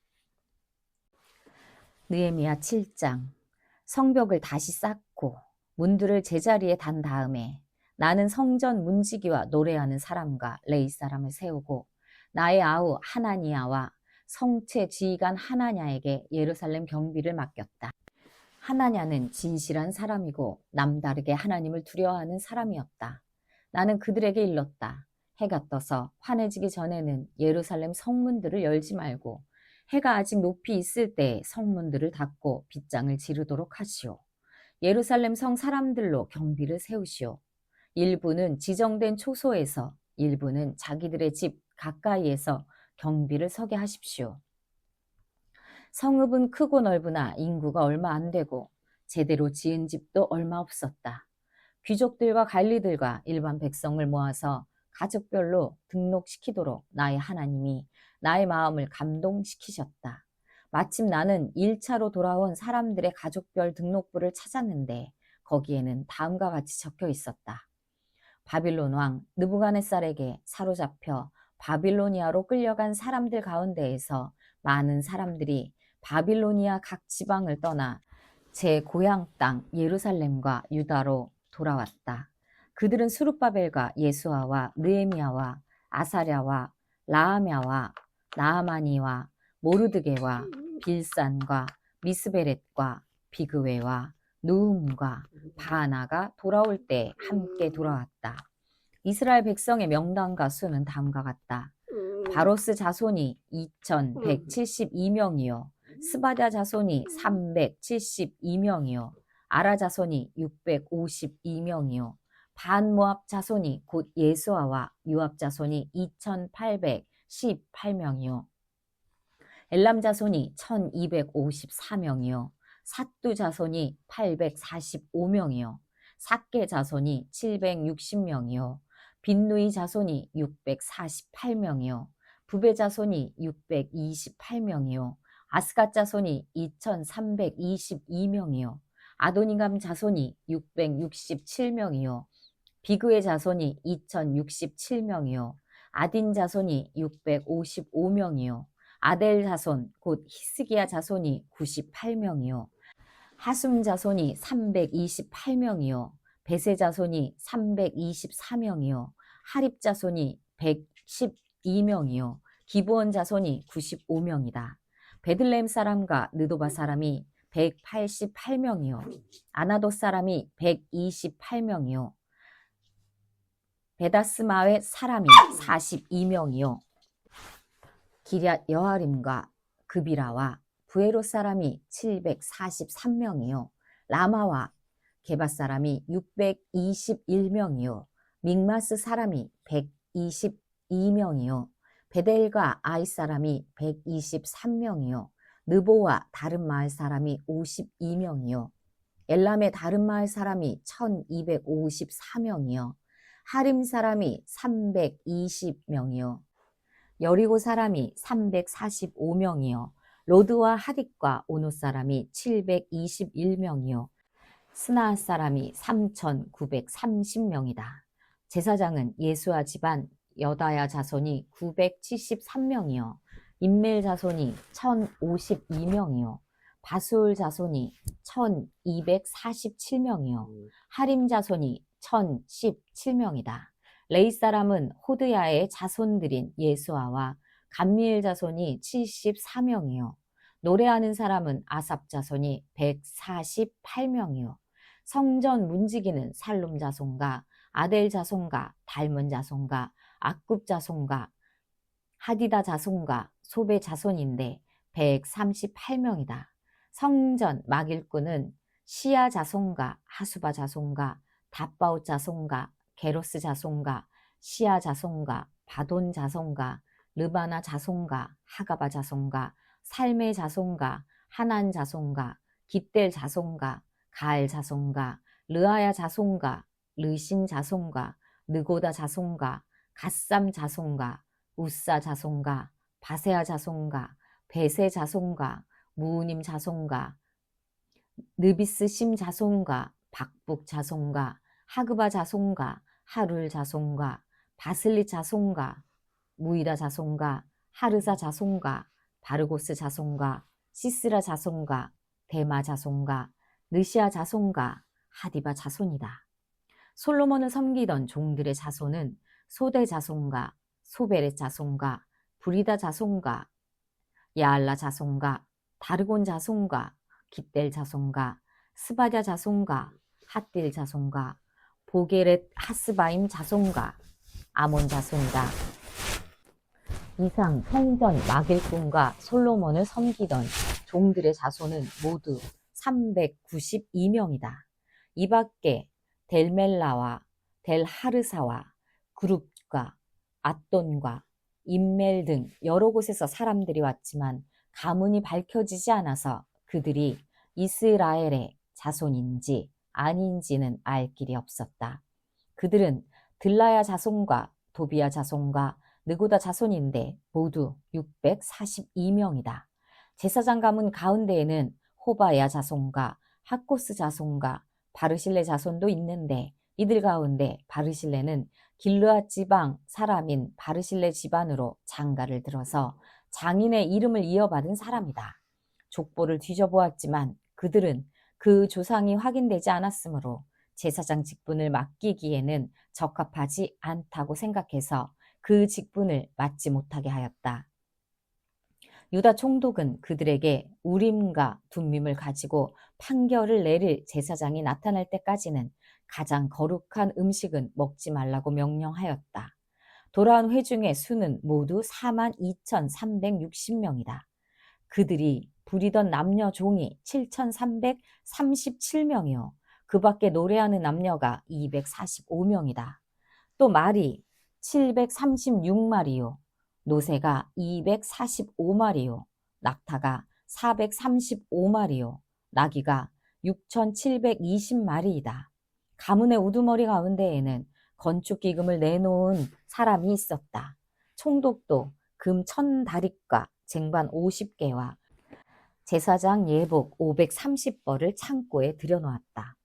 느헤미야 7장. 성벽을 다시 쌓고 문들을 제자리에 단 다음에 나는 성전 문지기와 노래하는 사람과 레위 사람을 세우고 나의 아우 하나니야와 성체 지휘관 하나냐에게 예루살렘 경비를 맡겼다. 하나냐는 진실한 사람이고 남다르게 하나님을 두려워하는 사람이었다. 나는 그들에게 일렀다. 해가 떠서 환해지기 전에는 예루살렘 성문들을 열지 말고 해가 아직 높이 있을 때 성문들을 닫고 빗장을 지르도록 하시오. 예루살렘 성 사람들로 경비를 세우시오. 일부는 지정된 초소에서 일부는 자기들의 집 가까이에서 경비를 서게 하십시오. 성읍은 크고 넓으나 인구가 얼마 안 되고 제대로 지은 집도 얼마 없었다. 귀족들과 관리들과 일반 백성을 모아서 가족별로 등록시키도록 나의 하나님이 나의 마음을 감동시키셨다. 마침 나는 1차로 돌아온 사람들의 가족별 등록부를 찾았는데 거기에는 다음과 같이 적혀 있었다. 바빌론 왕 느부갓네살에게 사로잡혀 바빌로니아로 끌려간 사람들 가운데에서 많은 사람들이 바빌로니아 각 지방을 떠나 제 고향 땅 예루살렘과 유다로 돌아왔다. 그들은 스룹바벨과 예수아와 느헤미야와 아사랴와 라하랴와 나아마니와 모르드게와 빌산과 미스베렛과 비그웨와 누움과 바나가 돌아올 때 함께 돌아왔다. 이스라엘 백성의 명단과 수는 다음과 같다. 바로스 자손이 2172명이요. 스바랴 자손이 372명이요. 아라 자손이 652명이요. 반모압 자손이 곧 예수아와 요압 자손이 2818명이요. 엘람 자손이 1254명이요. 삿두 자손이 845명이요. 삭게 자손이 760명이요. 빈누이 자손이 648명이요. 부베 자손이 628명이요. 아스갓 자손이 2322명이요. 아도니감 자손이 667명이요. 비그의 자손이 2067명이요. 아딘 자손이 655명이요. 아델 자손 곧 히스기야 자손이 98명이요. 하숨 자손이 328명이요. 베세 자손이 324명이요. 하립 자손이 112명이요. 기브온 자손이 95명이다. 베들레헴 사람과 느도바 사람이 188명이요. 아나돗 사람이 128명이요. 베다스마의 사람이 42명이요. 기럇 여아림과 그비라와 부에롯 사람이 743명이요. 라마와 게바 사람이 621명이요. 믹마스 사람이 122명이요. 베델과 아이 사람이 123명이요. 느보와 다른 마을 사람이 52명이요. 엘람의 다른 마을 사람이 1254명이요. 하림 사람이 320명이요. 여리고 사람이 345명이요. 로드와 하딕과 오노 사람이 721명이요. 스나앗 사람이 3930명이다. 제사장은 예수아 집안 여다야 자손이 973명이요. 임멜 자손이 1052명이요. 바수울 자손이 1247명이요. 하림 자손이 1017명이다. 레이 사람은 호드야의 자손들인 예수아와 감미엘 자손이 74명이요. 노래하는 사람은 아삽 자손이 148명이요. 성전 문지기는 살룸 자손과 아델 자손과 달문 자손과 악굽 자손과 하디다 자손과 소베 자손인데 138명이다. 성전 막일꾼은 시야 자손과 하수바 자손과 다바웃 자손과 게로스 자손과 시야 자손과 바돈 자손과 르바나 자손과 하가바 자손과 살메 자손과 하난 자손과 깃델 자손과 가알 자손과 르아야 자손과 르신 자손과 느고다 자손과 갓삼 자손과 우사 자손과 바세아 자손과 베세 자손과 무우님 자손과 느비스 심 자손과 박북 자손과 하그바 자손과 하룰 자손과 바슬리 자손과 무이다 자손과 하르사 자손과 바르고스 자손과 시스라 자손과 데마 자손과 느시아 자손과 하디바 자손이다. 솔로몬을 섬기던 종들의 자손은 소대 자손과 소베렛 자손과 브리다 자손과 야알라 자손과 다르곤 자손과 깃델 자손과 스바랴 자손과 핫딜 자손과 보게렛 하스바임 자손과 아몬 자손이다. 이상 성전 막일꾼과 솔로몬을 섬기던 종들의 자손은 모두 392명이다. 이 밖에 델멜라와 델하르사와 그룹과 앗돈과 임멜 등 여러 곳에서 사람들이 왔지만 가문이 밝혀지지 않아서 그들이 이스라엘의 자손인지 아닌지는 알 길이 없었다. 그들은 들라야 자손과 도비야 자손과 느고다 자손인데 모두 642명이다. 제사장 가문 가운데에는 호바야 자손과 하코스 자손과 바르실레 자손도 있는데 이들 가운데 바르실레는 길르앗 지방 사람인 바르실레 집안으로 장가를 들어서 장인의 이름을 이어받은 사람이다. 족보를 뒤져보았지만 그들은 그 조상이 확인되지 않았으므로 제사장 직분을 맡기기에는 적합하지 않다고 생각해서 그 직분을 맡지 못하게 하였다. 유다 총독은 그들에게 우림과 둠밈을 가지고 판결을 내릴 제사장이 나타날 때까지는 가장 거룩한 음식은 먹지 말라고 명령하였다. 돌아온 회중의 수는 모두 42,360명이다. 그들이 부리던 남녀 종이 7,337명이요. 그 밖에 노래하는 남녀가 245명이다. 또 말이 736마리요. 노새가 245마리요. 낙타가 435마리요. 나귀가 6,720마리이다. 가문의 우두머리 가운데에는 건축기금을 내놓은 사람이 있었다. 총독도 금 1,000다릭과 쟁반 50개와 제사장 예복 530벌을 창고에 들여놓았다.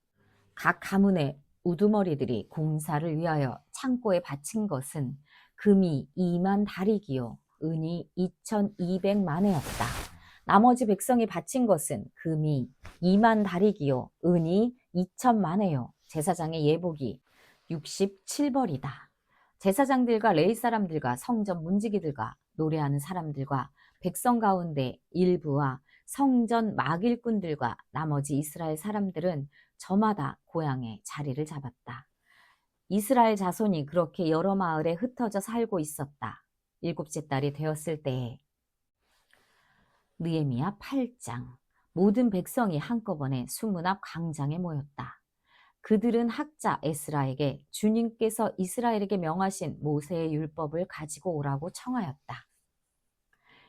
각 가문의 우두머리들이 공사를 위하여 창고에 바친 것은 금이 2만 다릭이요 은이 2,200만회였다. 나머지 백성이 바친 것은 금이 2만 다릭이요 은이 2,000만회요 제사장의 예복이 67벌이다. 제사장들과 레위 사람들과 성전 문지기들과 노래하는 사람들과 백성 가운데 일부와 성전 막일꾼들과 나머지 이스라엘 사람들은 저마다 고향에 자리를 잡았다. 이스라엘 자손이 그렇게 여러 마을에 흩어져 살고 있었다. 7째 달이 되었을 때에 느헤미야 8장 모든 백성이 한꺼번에 수문 앞 광장에 모였다. 그들은 학자 에스라에게 주님께서 이스라엘에게 명하신 모세의 율법을 가지고 오라고 청하였다.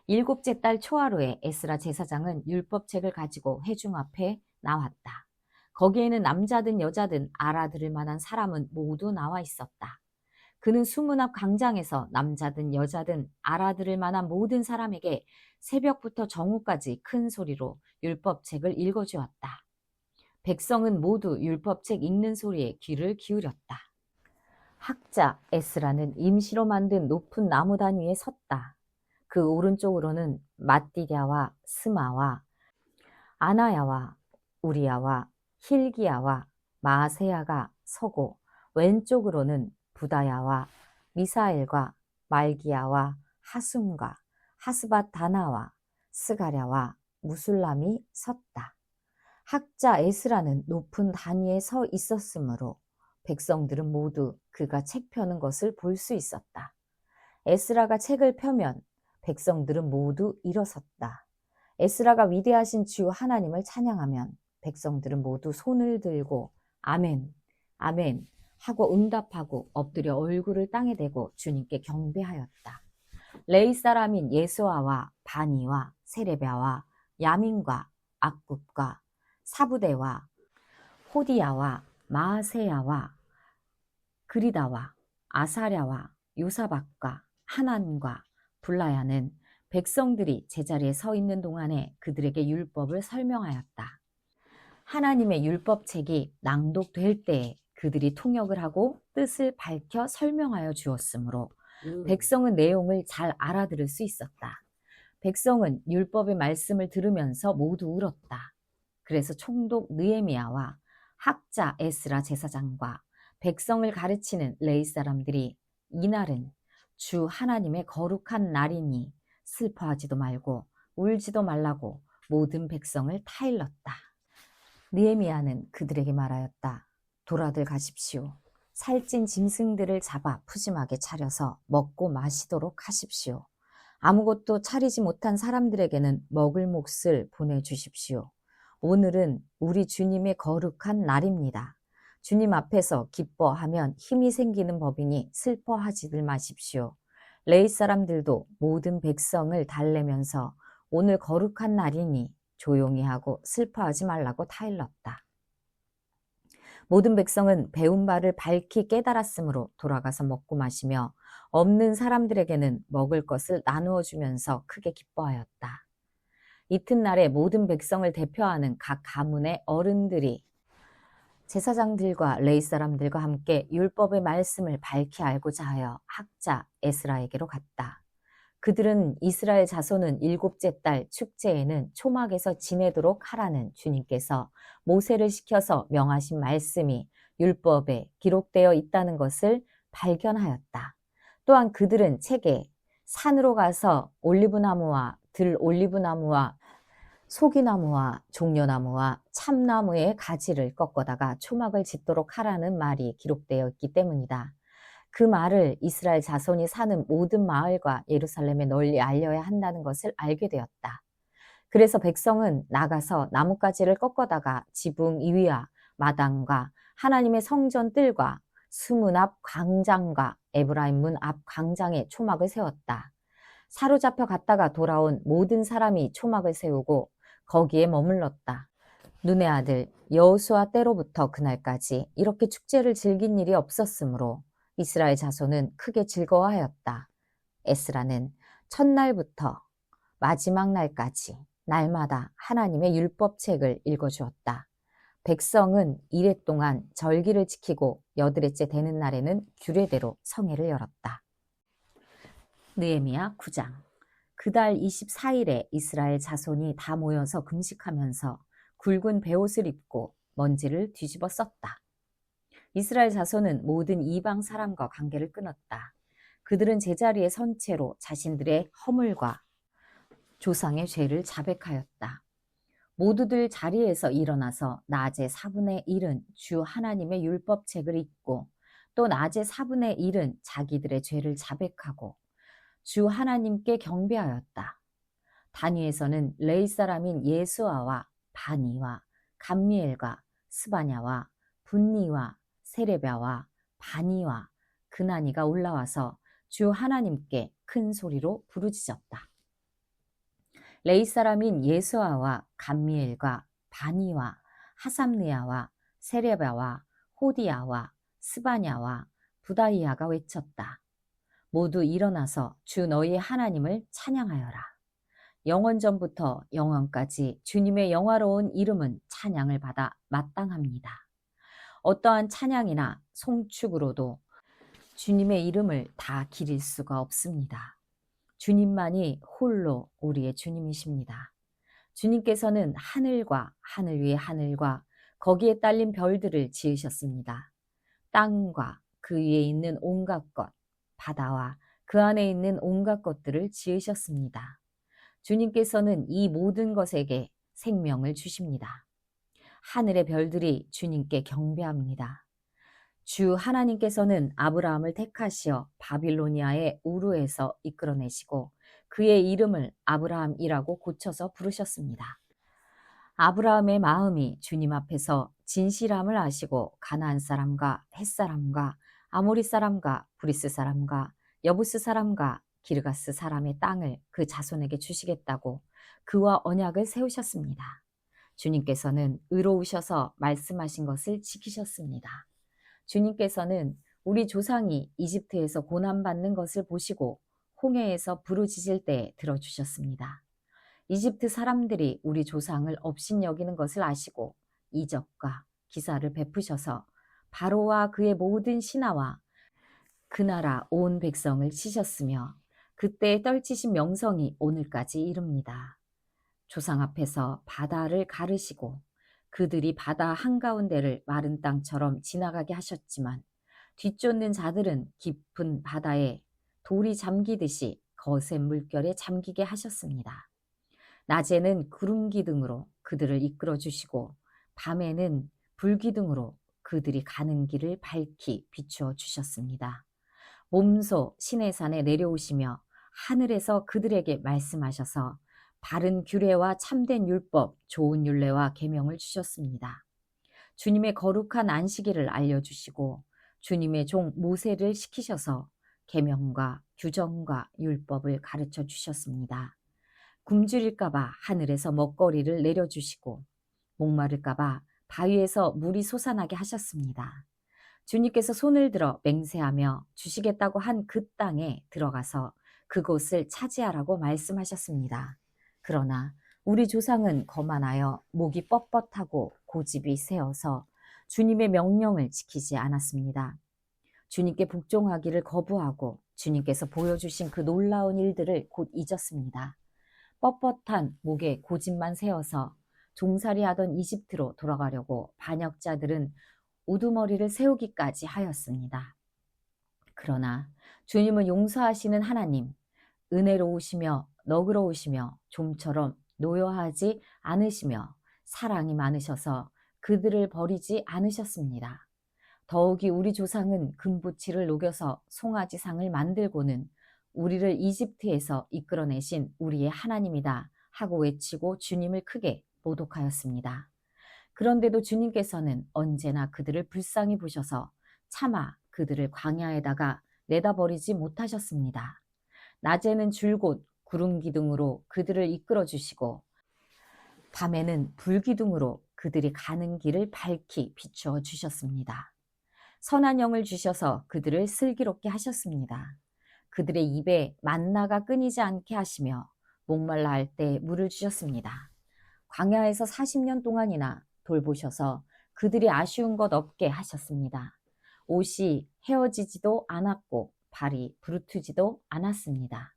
7째 달 초하루에 에스라 제사장은 율법책을 가지고 회중 앞에 나왔다. 거기에는 남자든 여자든 알아들을 만한 사람은 모두 나와 있었다. 그는 수문 앞 광장에서 남자든 여자든 알아들을 만한 모든 사람에게 새벽부터 정오까지 큰 소리로 율법책을 읽어주었다. 백성은 모두 율법책 읽는 소리에 귀를 기울였다. 학자 에스라는 임시로 만든 높은 나무단 위에 섰다. 그 오른쪽으로는 mat디랴와 스마와 아나야와 우리야와 힐기야와 마세야가 서고 왼쪽으로는 부다야와 미사엘과 말기야와 하숨과 하스밧 다나와 스가랴와 무술람이 섰다. 학자 에스라는 높은 단 위에 서 있었으므로 백성들은 모두 그가 책 펴는 것을 볼 수 있었다. 에스라가 책을 펴면 백성들은 모두 일어섰다. 에스라가 위대하신 주 하나님을 찬양하면 백성들은 모두 손을 들고 아멘, 아멘 하고 응답하고 엎드려 얼굴을 땅에 대고 주님께 경배하였다. 레위 사람인 예수아와 바니와 세레비아와 야민과 악굽과 사부대와 호디야와 마아세야와 그리다와 아사랴와 요사박과 하난과 블라야는 백성들이 제자리에 서 있는 동안에 그들에게 율법을 설명하였다. 하나님의 율법책이 낭독될 때에 그들이 통역을 하고 뜻을 밝혀 설명하여 주었으므로 백성은 내용을 잘 알아들을 수 있었다. 백성은 율법의 말씀을 들으면서 모두 울었다. 그래서 총독 느헤미야와 학자 에스라 제사장과 백성을 가르치는 레위 사람들이 이날은 주 하나님의 거룩한 날이니 슬퍼하지도 말고 울지도 말라고 모든 백성을 타일렀다. 느헤미야는 그들에게 말하였다. 돌아들 가십시오. 살찐 짐승들을 잡아 푸짐하게 차려서 먹고 마시도록 하십시오. 아무것도 차리지 못한 사람들에게는 먹을 몫을 보내주십시오. 오늘은 우리 주님의 거룩한 날입니다. 주님 앞에서 기뻐하면 힘이 생기는 법이니 슬퍼하지들 마십시오. 레위 사람들도 모든 백성을 달래면서 오늘 거룩한 날이니 조용히 하고 슬퍼하지 말라고 타일렀다. 모든 백성은 배운 바를 밝히 깨달았으므로 돌아가서 먹고 마시며 없는 사람들에게는 먹을 것을 나누어 주면서 크게 기뻐하였다. 이튿날에 모든 백성을 대표하는 각 가문의 어른들이 제사장들과 레위 사람들과 함께 율법의 말씀을 밝히 알고자 하여 학자 에스라에게로 갔다. 그들은 이스라엘 자손은 7째 달 축제에는 초막에서 지내도록 하라는 주님께서 모세를 시켜서 명하신 말씀이 율법에 기록되어 있다는 것을 발견하였다. 또한 그들은 책에 산으로 가서 올리브나무와 들 올리브나무와 소기나무와 종려나무와 참나무의 가지를 꺾어다가 초막을 짓도록 하라는 말이 기록되어 있기 때문이다. 그 말을 이스라엘 자손이 사는 모든 마을과 예루살렘에 널리 알려야 한다는 것을 알게 되었다. 그래서 백성은 나가서 나뭇가지를 꺾어다가 지붕 위와 마당과 하나님의 성전 뜰과 수문 앞 광장과 에브라임 문 앞 광장에 초막을 세웠다. 사로잡혀 갔다가 돌아온 모든 사람이 초막을 세우고 거기에 머물렀다. 눈의 아들 여호수아 때로부터 그날까지 이렇게 축제를 즐긴 일이 없었으므로 이스라엘 자손은 크게 즐거워하였다. 에스라는 첫날부터 마지막 날까지 날마다 하나님의 율법책을 읽어주었다. 백성은 이래 동안 절기를 지키고 여드레째 되는 날에는 규례대로 성회를 열었다. 느헤미야 9장. 그달 24일에 이스라엘 자손이 다 모여서 금식하면서 굵은 베옷을 입고 먼지를 뒤집어 썼다. 이스라엘 자손은 모든 이방 사람과 관계를 끊었다. 그들은 제자리에 선 채로 자신들의 허물과 조상의 죄를 자백하였다. 모두들 자리에서 일어나서 낮의 4분의 1은 주 하나님의 율법책을 읽고 또 낮의 4분의 1은 자기들의 죄를 자백하고 주 하나님께 경배하였다. 단위에서는 레위 사람인 예수아와 바니와 감미엘과 스바냐와 분니와 세레비아와 바니와 그나니가 올라와서 주 하나님께 큰 소리로 부르짖었다. 레위 사람인 예수아와 감미엘과 바니와 하삼느야와 세레비아와 호디야와 스바냐와 부다이아가 외쳤다. 모두 일어나서 주 너희 하나님을 찬양하여라. 영원전부터 영원까지 주님의 영화로운 이름은 찬양을 받아 마땅합니다. 어떠한 찬양이나 송축으로도 주님의 이름을 다 기릴 수가 없습니다. 주님만이 홀로 우리의 주님이십니다. 주님께서는 하늘과 하늘 위의 하늘과 거기에 딸린 별들을 지으셨습니다. 땅과 그 위에 있는 온갖 것, 바다와 그 안에 있는 온갖 것들을 지으셨습니다. 주님께서는 이 모든 것에게 생명을 주십니다. 하늘의 별들이 주님께 경배합니다. 주 하나님께서는 아브라함을 택하시어 바빌로니아의 우르에서 이끌어내시고 그의 이름을 아브라함이라고 고쳐서 부르셨습니다. 아브라함의 마음이 주님 앞에서 진실함을 아시고 가나안 사람과 헷 사람과 아모리 사람과 브리스 사람과 여부스 사람과 기르가스 사람의 땅을 그 자손에게 주시겠다고 그와 언약을 세우셨습니다. 주님께서는 의로우셔서 말씀하신 것을 지키셨습니다. 주님께서는 우리 조상이 이집트에서 고난받는 것을 보시고 홍해에서 부르짖을 때 들어주셨습니다. 이집트 사람들이 우리 조상을 업신여기는 것을 아시고 이적과 기사를 베푸셔서 바로와 그의 모든 신하와 그 나라 온 백성을 치셨으며 그때의 떨치신 명성이 오늘까지 이릅니다. 조상 앞에서 바다를 가르시고 그들이 바다 한가운데를 마른 땅처럼 지나가게 하셨지만 뒤쫓는 자들은 깊은 바다에 돌이 잠기듯이 거센 물결에 잠기게 하셨습니다. 낮에는 구름 기둥으로 그들을 이끌어 주시고 밤에는 불 기둥으로 그들이 가는 길을 밝히 비추어 주셨습니다. 몸소 시내산에 내려오시며 하늘에서 그들에게 말씀하셔서 바른 규례와 참된 율법, 좋은 율례와 계명을 주셨습니다. 주님의 거룩한 안식일을 알려주시고 주님의 종 모세를 시키셔서 계명과 규정과 율법을 가르쳐 주셨습니다. 굶주릴까봐 하늘에서 먹거리를 내려주시고 목마를까봐 바위에서 물이 솟아나게 하셨습니다. 주님께서 손을 들어 맹세하며 주시겠다고 한 그 땅에 들어가서 그곳을 차지하라고 말씀하셨습니다. 그러나 우리 조상은 거만하여 목이 뻣뻣하고 고집이 세어서 주님의 명령을 지키지 않았습니다. 주님께 복종하기를 거부하고 주님께서 보여주신 그 놀라운 일들을 곧 잊었습니다. 뻣뻣한 목에 고집만 세어서 종살이하던 이집트로 돌아가려고 반역자들은 우두머리를 세우기까지 하였습니다. 그러나 주님은 용서하시는 하나님, 은혜로우시며 너그러우시며 좀처럼 노여하지 않으시며 사랑이 많으셔서 그들을 버리지 않으셨습니다. 더욱이 우리 조상은 금부치를 녹여서 송아지상을 만들고는 우리를 이집트에서 이끌어내신 우리의 하나님이다 하고 외치고 주님을 크게 모독하였습니다. 그런데도 주님께서는 언제나 그들을 불쌍히 보셔서 차마 그들을 광야에다가 내다버리지 못하셨습니다. 낮에는 줄곧 구름기둥으로 그들을 이끌어 주시고 밤에는 불기둥으로 그들이 가는 길을 밝히 비추어 주셨습니다. 선한 영을 주셔서 그들을 슬기롭게 하셨습니다. 그들의 입에 만나가 끊이지 않게 하시며 목말라 할 때 물을 주셨습니다. 광야에서 40년 동안이나 돌보셔서 그들이 아쉬운 것 없게 하셨습니다. 옷이 헤어지지도 않았고 발이 부르트지도 않았습니다.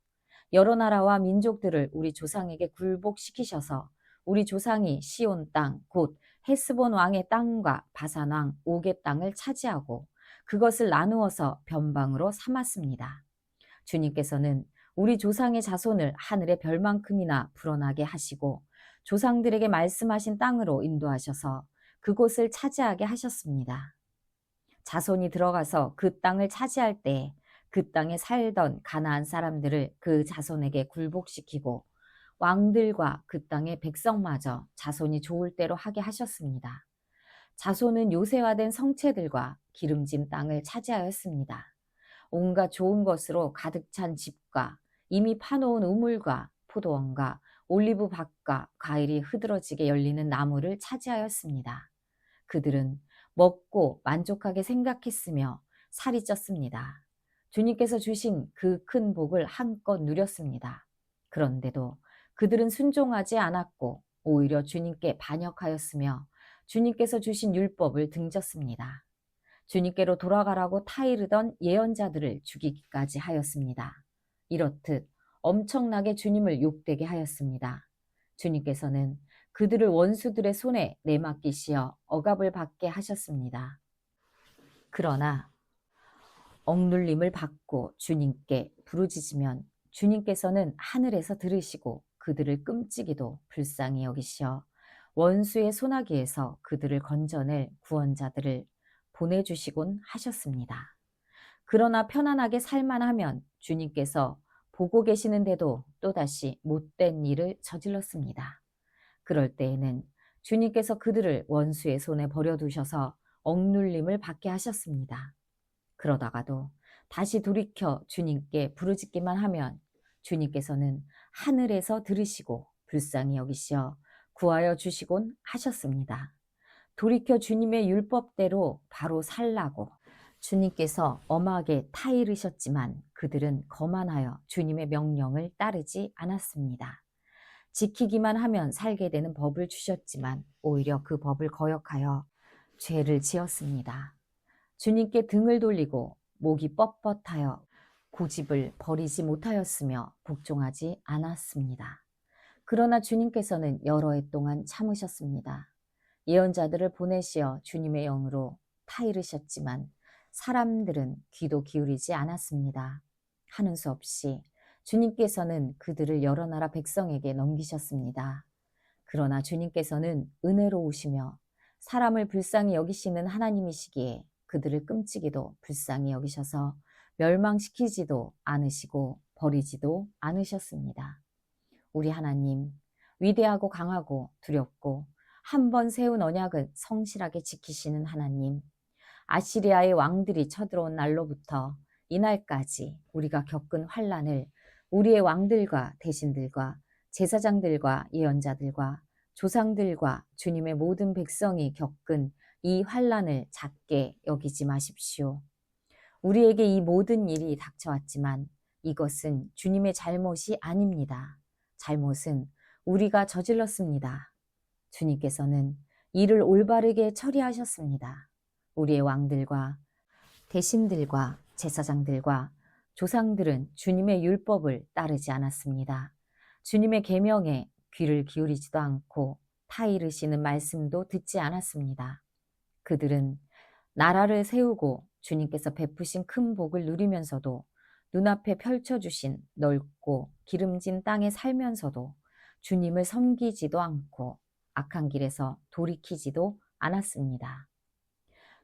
여러 나라와 민족들을 우리 조상에게 굴복시키셔서 우리 조상이 시온 땅, 곧 헤스본 왕의 땅과 바산 왕 옥의 땅을 차지하고 그것을 나누어서 변방으로 삼았습니다. 주님께서는 우리 조상의 자손을 하늘의 별만큼이나 불어나게 하시고 조상들에게 말씀하신 땅으로 인도하셔서 그곳을 차지하게 하셨습니다. 자손이 들어가서 그 땅을 차지할 때 그 땅에 살던 가나안 사람들을 그 자손에게 굴복시키고 왕들과 그 땅의 백성마저 자손이 좋을 대로 하게 하셨습니다. 자손은 요새화된 성체들과 기름진 땅을 차지하였습니다. 온갖 좋은 것으로 가득 찬 집과 이미 파놓은 우물과 포도원과 올리브 밭과 과일이 흐드러지게 열리는 나무를 차지하였습니다. 그들은 먹고 만족하게 생각했으며 살이 쪘습니다. 주님께서 주신 그 큰 복을 한껏 누렸습니다. 그런데도 그들은 순종하지 않았고 오히려 주님께 반역하였으며 주님께서 주신 율법을 등졌습니다. 주님께로 돌아가라고 타이르던 예언자들을 죽이기까지 하였습니다. 이렇듯 엄청나게 주님을 욕되게 하였습니다. 주님께서는 그들을 원수들의 손에 내맡기시어 억압을 받게 하셨습니다. 그러나 억눌림을 받고 주님께 부르짖으면 주님께서는 하늘에서 들으시고 그들을 끔찍이도 불쌍히 여기시어 원수의 소나기에서 그들을 건져낼 구원자들을 보내주시곤 하셨습니다. 그러나 편안하게 살만하면 주님께서 보고 계시는데도 또다시 못된 일을 저질렀습니다. 그럴 때에는 주님께서 그들을 원수의 손에 버려두셔서 억눌림을 받게 하셨습니다. 그러다가도 다시 돌이켜 주님께 부르짖기만 하면 주님께서는 하늘에서 들으시고 불쌍히 여기시어 구하여 주시곤 하셨습니다. 돌이켜 주님의 율법대로 바로 살라고 주님께서 엄하게 타이르셨지만 그들은 거만하여 주님의 명령을 따르지 않았습니다. 지키기만 하면 살게 되는 법을 주셨지만 오히려 그 법을 거역하여 죄를 지었습니다. 주님께 등을 돌리고 목이 뻣뻣하여 고집을 버리지 못하였으며 복종하지 않았습니다. 그러나 주님께서는 여러 해 동안 참으셨습니다. 예언자들을 보내시어 주님의 영으로 타이르셨지만 사람들은 귀도 기울이지 않았습니다. 하는 수 없이 주님께서는 그들을 여러 나라 백성에게 넘기셨습니다. 그러나 주님께서는 은혜로우시며 사람을 불쌍히 여기시는 하나님이시기에 그들을 끔찍이도 불쌍히 여기셔서 멸망시키지도 않으시고 버리지도 않으셨습니다. 우리 하나님, 위대하고 강하고 두렵고 한 번 세운 언약을 성실하게 지키시는 하나님, 아시리아의 왕들이 쳐들어온 날로부터 이날까지 우리가 겪은 환난을 우리의 왕들과 대신들과 제사장들과 예언자들과 조상들과 주님의 모든 백성이 겪은 이 환난을 작게 여기지 마십시오. 우리에게 이 모든 일이 닥쳐왔지만 이것은 주님의 잘못이 아닙니다. 잘못은 우리가 저질렀습니다. 주님께서는 이를 올바르게 처리하셨습니다. 우리의 왕들과 대신들과 제사장들과 조상들은 주님의 율법을 따르지 않았습니다. 주님의 계명에 귀를 기울이지도 않고 타이르시는 말씀도 듣지 않았습니다. 그들은 나라를 세우고 주님께서 베푸신 큰 복을 누리면서도 눈앞에 펼쳐주신 넓고 기름진 땅에 살면서도 주님을 섬기지도 않고 악한 길에서 돌이키지도 않았습니다.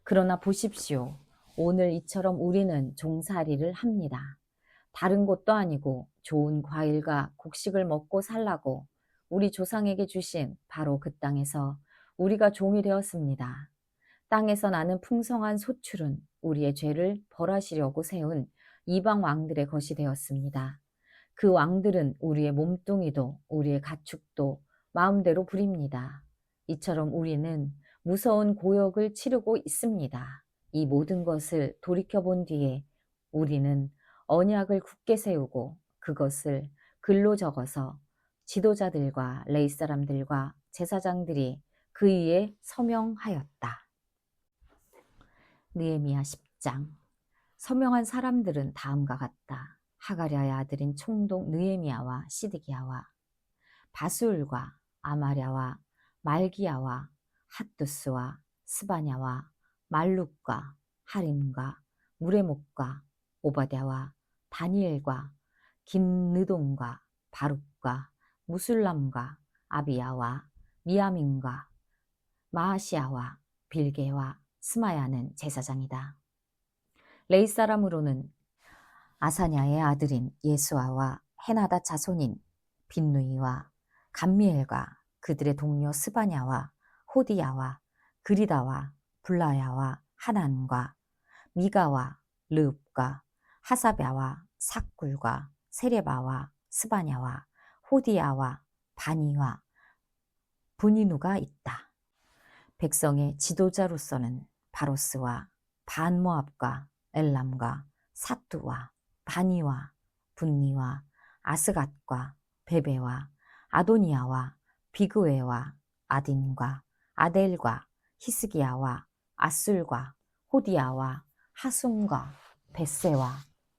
그러나 보십시오. 오늘 이처럼 우리는 종살이를 합니다. 다른 곳도 아니고 좋은 과일과 곡식을 먹고 살라고 우리 조상에게 주신 바로 그 땅에서 우리가 종이 되었습니다. 땅에서 나는 풍성한 소출은 우리의 죄를 벌하시려고 세운 이방 왕들의 것이 되었습니다. 그 왕들은 우리의 몸뚱이도 우리의 가축도 마음대로 부립니다. 이처럼 우리는 무서운 고역을 치르고 있습니다. 이 모든 것을 돌이켜본 뒤에 우리는 언약을 굳게 세우고 그것을 글로 적어서 지도자들과 레위 사람들과 제사장들이 그 위에 서명하였다. 느헤미야 10장. 서명한 사람들은 다음과 같다. 하가랴의 아들인 총독 느헤미야와 시드기야와 바수울과 아마랴와 말기야와 핫두스와 스바냐와 말룩과 하림과 무레목과 오바댜와 다니엘과 김느동과 바룩과 무술람과 아비야와 미야민과 마아시야와 빌게와 스마야는 제사장이다. 레위 사람으로는 아사냐의 아들인 예수아와 헤나다 자손인 빈누이와 감미엘과 그들의 동료 스바냐와 호디야와 그리다와 블라야와 하난과 미가와 르읍과 하사랴와 삭굴과 세레바와 스바냐와 호디야와 바니와 분이누가 있다. 백성의 지도자로서는 바로스와 반모압과 엘람과 사뚜와 바니와 분니와 아스갓과 베베와 아도니아와 비그웨와 아딘과 아델과 히스기야와 아술과 호디야와 하숨과 벳세와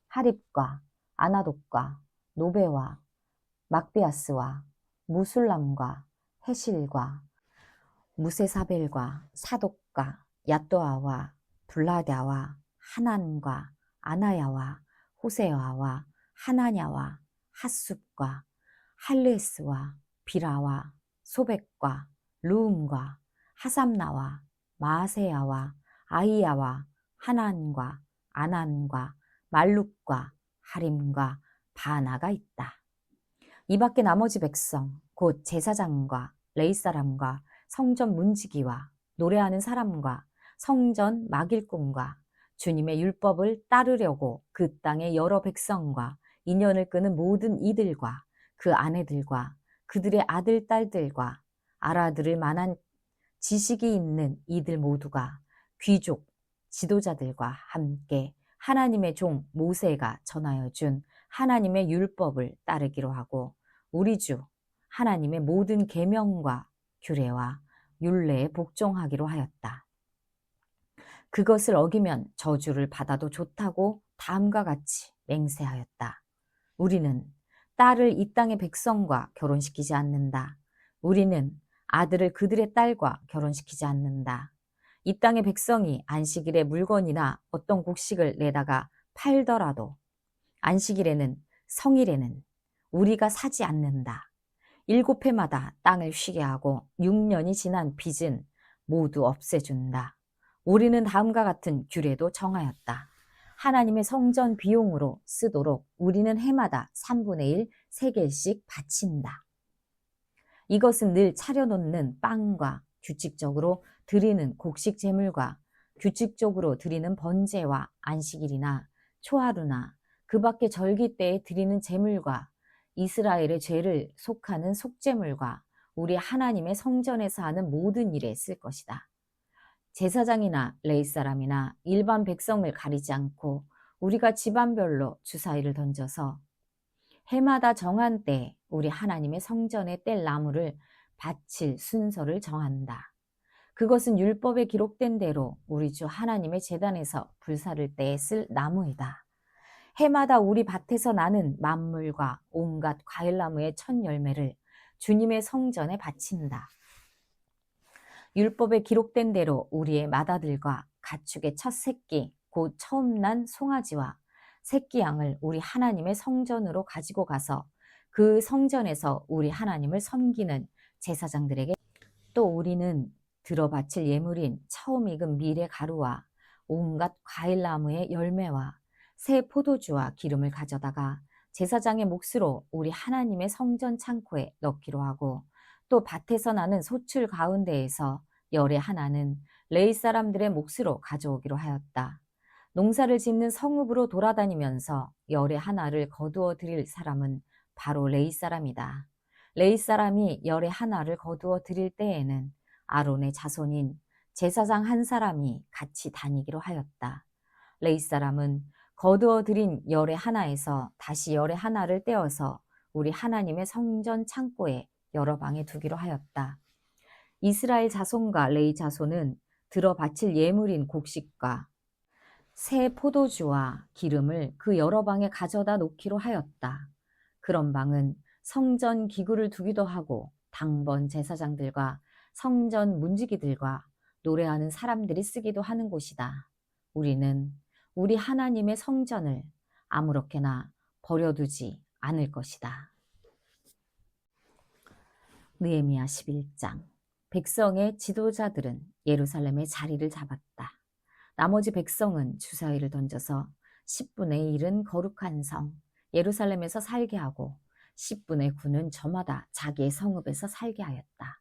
하립과 아나돗과 노베와 막베아스와 무술람과 헤실과 무세사벨과 사독과 얏도아와 블라랴와 하난과 아나야와 호세아와 하나냐와 핫숲과 할레스와 비라와 소백과 루움과 하삼나와 마아세야와 아이야와 하난과 아난과 말룩과 하림과 바나가 있다. 이 밖에 나머지 백성 곧 제사장과 레위 사람과 성전 문지기와 노래하는 사람과 성전 막일꾼과 주님의 율법을 따르려고 그 땅의 여러 백성과 인연을 끄는 모든 이들과 그 아내들과 그들의 아들, 딸들과 알아들을 만한 지식이 있는 이들 모두가 귀족, 지도자들과 함께 하나님의 종 모세가 전하여 준 하나님의 율법을 따르기로 하고 우리 주 하나님의 모든 계명과 규례와 율례에 복종하기로 하였다. 그것을 어기면 저주를 받아도 좋다고 다음과 같이 맹세하였다. 우리는 딸을 이 땅의 백성과 결혼시키지 않는다. 우리는 아들을 그들의 딸과 결혼시키지 않는다. 이 땅의 백성이 안식일에 물건이나 어떤 곡식을 내다가 팔더라도 안식일에는 성일에는 우리가 사지 않는다. 7회마다 땅을 쉬게 하고 6년이 지난 빚은 모두 없애준다. 우리는 다음과 같은 규례도 정하였다. 하나님의 성전 비용으로 쓰도록 우리는 해마다 3분의 1 세겔씩 바친다. 이것은 늘 차려놓는 빵과 규칙적으로 드리는 곡식 제물과 규칙적으로 드리는 번제와 안식일이나 초하루나 그 밖의 절기 때에 드리는 제물과 이스라엘의 죄를 속하는 속제물과 우리 하나님의 성전에서 하는 모든 일에 쓸 것이다. 제사장이나 레위 사람이나 일반 백성을 가리지 않고 우리가 집안별로 주사위를 던져서 해마다 정한 때에 우리 하나님의 성전에 뗄 나무를 바칠 순서를 정한다. 그것은 율법에 기록된 대로 우리 주 하나님의 제단에서 불사를 때에 쓸 나무이다. 해마다 우리 밭에서 나는 만물과 온갖 과일나무의 첫 열매를 주님의 성전에 바친다. 율법에 기록된 대로 우리의 맏아들과 가축의 첫 새끼 곧 처음 난 송아지와 새끼 양을 우리 하나님의 성전으로 가지고 가서 그 성전에서 우리 하나님을 섬기는 제사장들에게, 또 우리는 들어 바칠 예물인 처음 익은 밀의 가루와 온갖 과일나무의 열매와 새 포도주와 기름을 가져다가 제사장의 몫으로 우리 하나님의 성전 창고에 넣기로 하고, 또 밭에서 나는 소출 가운데에서 열의 하나는 레위 사람들의 몫으로 가져오기로 하였다. 농사를 짓는 성읍으로 돌아다니면서 열의 하나를 거두어 드릴 사람은 바로 레위 사람이다. 레위 사람이 열의 하나를 거두어 드릴 때에는 아론의 자손인 제사장 한 사람이 같이 다니기로 하였다. 레위 사람은 거두어 드린 열의 하나에서 다시 열의 하나를 떼어서 우리 하나님의 성전 창고에 여러 방에 두기로 하였다. 이스라엘 자손과 레위 자손은 들어 바칠 예물인 곡식과 새 포도주와 기름을 그 여러 방에 가져다 놓기로 하였다. 그런 방은 성전 기구를 두기도 하고 당번 제사장들과 성전 문지기들과 노래하는 사람들이 쓰기도 하는 곳이다. 우리는 우리 하나님의 성전을 아무렇게나 버려두지 않을 것이다. 느헤미야 11장. 백성의 지도자들은 예루살렘의 자리를 잡았다. 나머지 백성은 주사위를 던져서 10분의 1은 거룩한 성 예루살렘에서 살게 하고 10분의 9는 저마다 자기의 성읍에서 살게 하였다.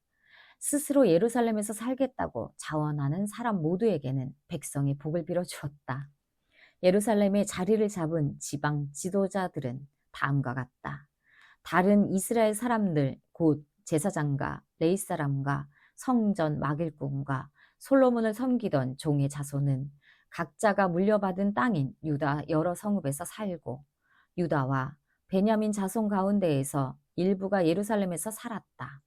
스스로 예루살렘에서 살겠다고 자원하는 사람 모두에게는 백성이 복을 빌어 주었다. 예루살렘의 자리를 잡은 지방 지도자들은 다음과 같다. 다른 이스라엘 사람들 곧 제사장과 레위 사람과 성전 막일꾼과 솔로몬을 섬기던 종의 자손은 각자가 물려받은 땅인 유다 여러 성읍에서 살고, 유다와 베냐민 자손 가운데에서 일부가 예루살렘에서 살았다.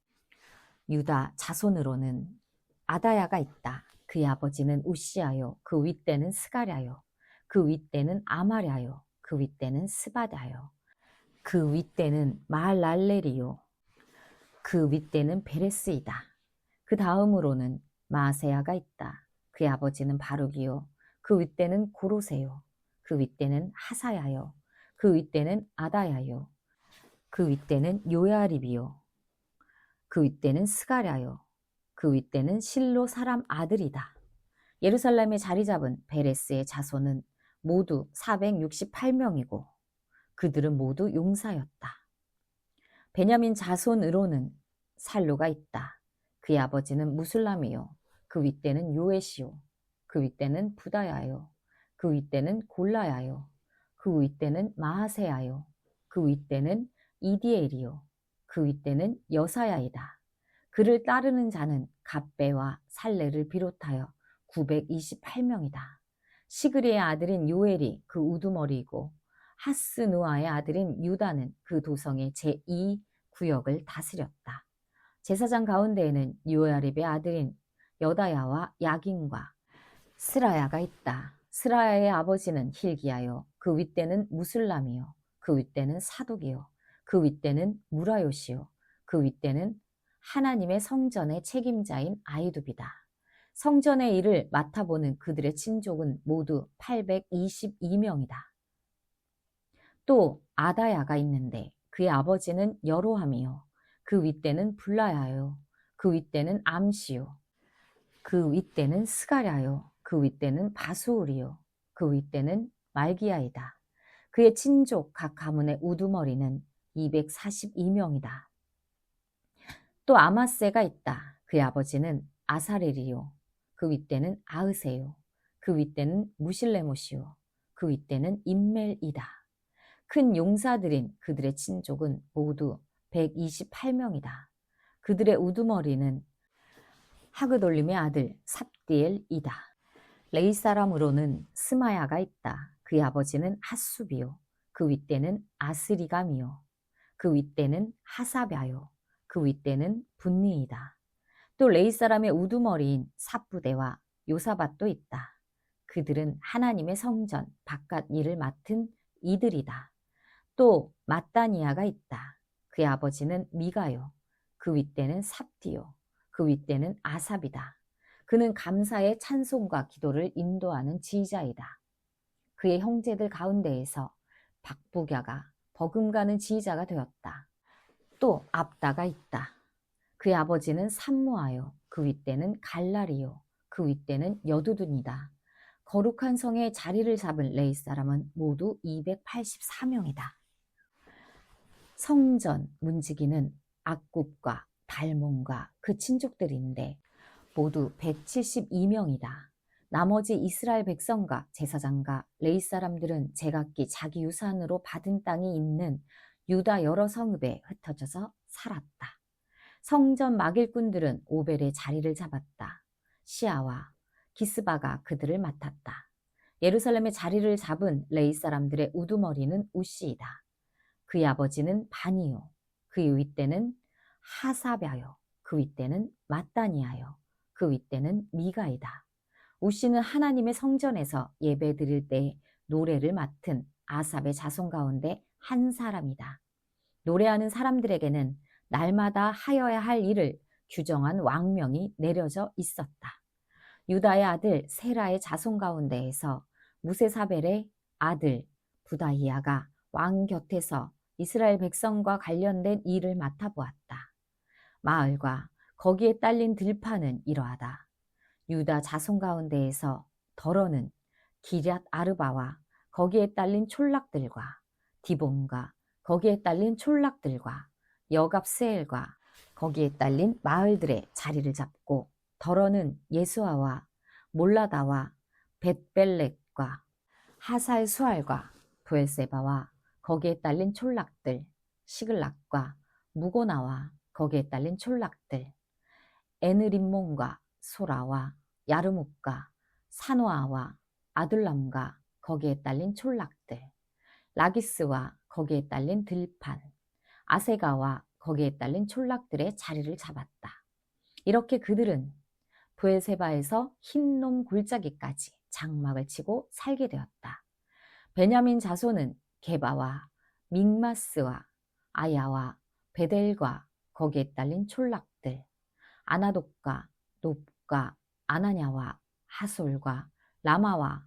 유다 자손으로는 아다야가 있다. 그의 아버지는 우시아요. 그 윗대는 스가랴요. 그 윗대는 아마랴요. 그 윗대는 스바다요. 그 윗대는 마할랄렐이요. 그 윗대는 베레스이다. 그 다음으로는 마세야가 있다. 그의 아버지는 바룩이요. 그 윗대는 고로세요. 그 윗대는 하사야요. 그 윗대는 아다야요. 그 윗대는 요야립이요. 그 윗대는 스가랴요. 그 윗대는 실로 사람 아들이다. 예루살렘에 자리 잡은 베레스의 자손은 모두 468명이고 그들은 모두 용사였다. 베냐민 자손으로는 살로가 있다. 그의 아버지는 무술람이요. 그 윗대는 요에시요. 그 윗대는 부다야요. 그 윗대는 골라야요. 그 윗대는 마하세야요. 그 윗대는 이디엘이요. 그 윗대는 여사야이다. 그를 따르는 자는 갑배와 살레를 비롯하여 928명이다. 시그리의 아들인 요엘이 그 우두머리이고 하스누아의 아들인 유다는 그 도성의 제2구역을 다스렸다. 제사장 가운데에는 요야립의 아들인 여다야와 야긴과 스라야가 있다. 스라야의 아버지는 힐기야요. 그 윗대는 무술람이요. 그 윗대는 사독이요. 그 윗대는 무라요시요. 그 윗대는 하나님의 성전의 책임자인 아이두비다. 성전의 일을 맡아보는 그들의 친족은 모두 822명이다. 또 아다야가 있는데 그의 아버지는 여로함이요. 그 윗대는 블라야요. 그 윗대는 암시요. 그 윗대는 스가랴요. 그 윗대는 바수울이요. 그 윗대는 말기야이다. 그의 친족 각 가문의 우두머리는 242명이다. 또 아마세가 있다. 그의 아버지는 아사렐이요. 그 윗대는 아으세요. 그 윗대는 무실레못이요. 그 윗대는 임멜이다. 큰 용사들인 그들의 친족은 모두 128명이다. 그들의 우두머리는 하그돌림의 아들 삽디엘이다. 레위 사람으로는 스마야가 있다. 그의 아버지는 핫수비요. 그 윗대는 아스리감이요. 그 윗대는 하사랴요. 그 윗대는 분니이다. 또 레위 사람의 우두머리인 삽부대와 요사밧도 있다. 그들은 하나님의 성전 바깥 일을 맡은 이들이다. 또 마따니아가 있다. 그의 아버지는 미가요. 그 윗대는 삽디요. 그 윗대는 아삽이다. 그는 감사의 찬송과 기도를 인도하는 지휘자이다. 그의 형제들 가운데에서 박부갸가 버금가는 지휘자가 되었다. 또 압다가 있다. 그의 아버지는 삼무아요. 그 윗대는 갈랄이요. 그 윗대는 여두둔이다. 거룩한 성에 자리를 잡은 레위 사람은 모두 284명이다. 성전 문지기는 악굽과 달몬과 그 친족들인데 모두 172명이다. 나머지 이스라엘 백성과 제사장과 레위 사람들은 제각기 자기 유산으로 받은 땅이 있는 유다 여러 성읍에 흩어져서 살았다. 성전 막일꾼들은 오벨의 자리를 잡았다. 시아와 기스바가 그들을 맡았다. 예루살렘의 자리를 잡은 레위 사람들의 우두머리는 우시이다. 그의 아버지는 바니요. 그의 윗대는 하사벼요. 그 윗대는 마따니아요. 그 윗대는 미가이다. 우시는 하나님의 성전에서 예배 드릴 때 노래를 맡은 아삽의 자손 가운데 한 사람이다. 노래하는 사람들에게는 날마다 하여야 할 일을 규정한 왕명이 내려져 있었다. 유다의 아들 세라의 자손 가운데에서 무세사벨의 아들 부다히야가 왕 곁에서 이스라엘 백성과 관련된 일을 맡아보았다. 마을과 거기에 딸린 들판은 이러하다. 유다 자손 가운데에서 더러는 기럇 아르바와 거기에 딸린 촌락들과 디본과 거기에 딸린 촌락들과 여갑스엘과 거기에 딸린 마을들의 자리를 잡고 더러는 예수아와 몰라다와 벳벨렛과 하살 수알과 브엘세바와 거기에 딸린 촌락들 시글락과 무고나와 거기에 딸린 촌락들 에느림몬과 소라와 야르묵과 사노아와 아둘람과 거기에 딸린 촌락들 라기스와 거기에 딸린 들판 아세가와 거기에 딸린 촌락들의 자리를 잡았다. 이렇게 그들은 브엘세바에서 흰놈 골짜기까지 장막을 치고 살게 되었다. 베냐민 자손은 게바와 믹마스와 아야와 베델과 거기에 딸린 촌락들 아나돗과 높과 아나냐와 하솔과 라마와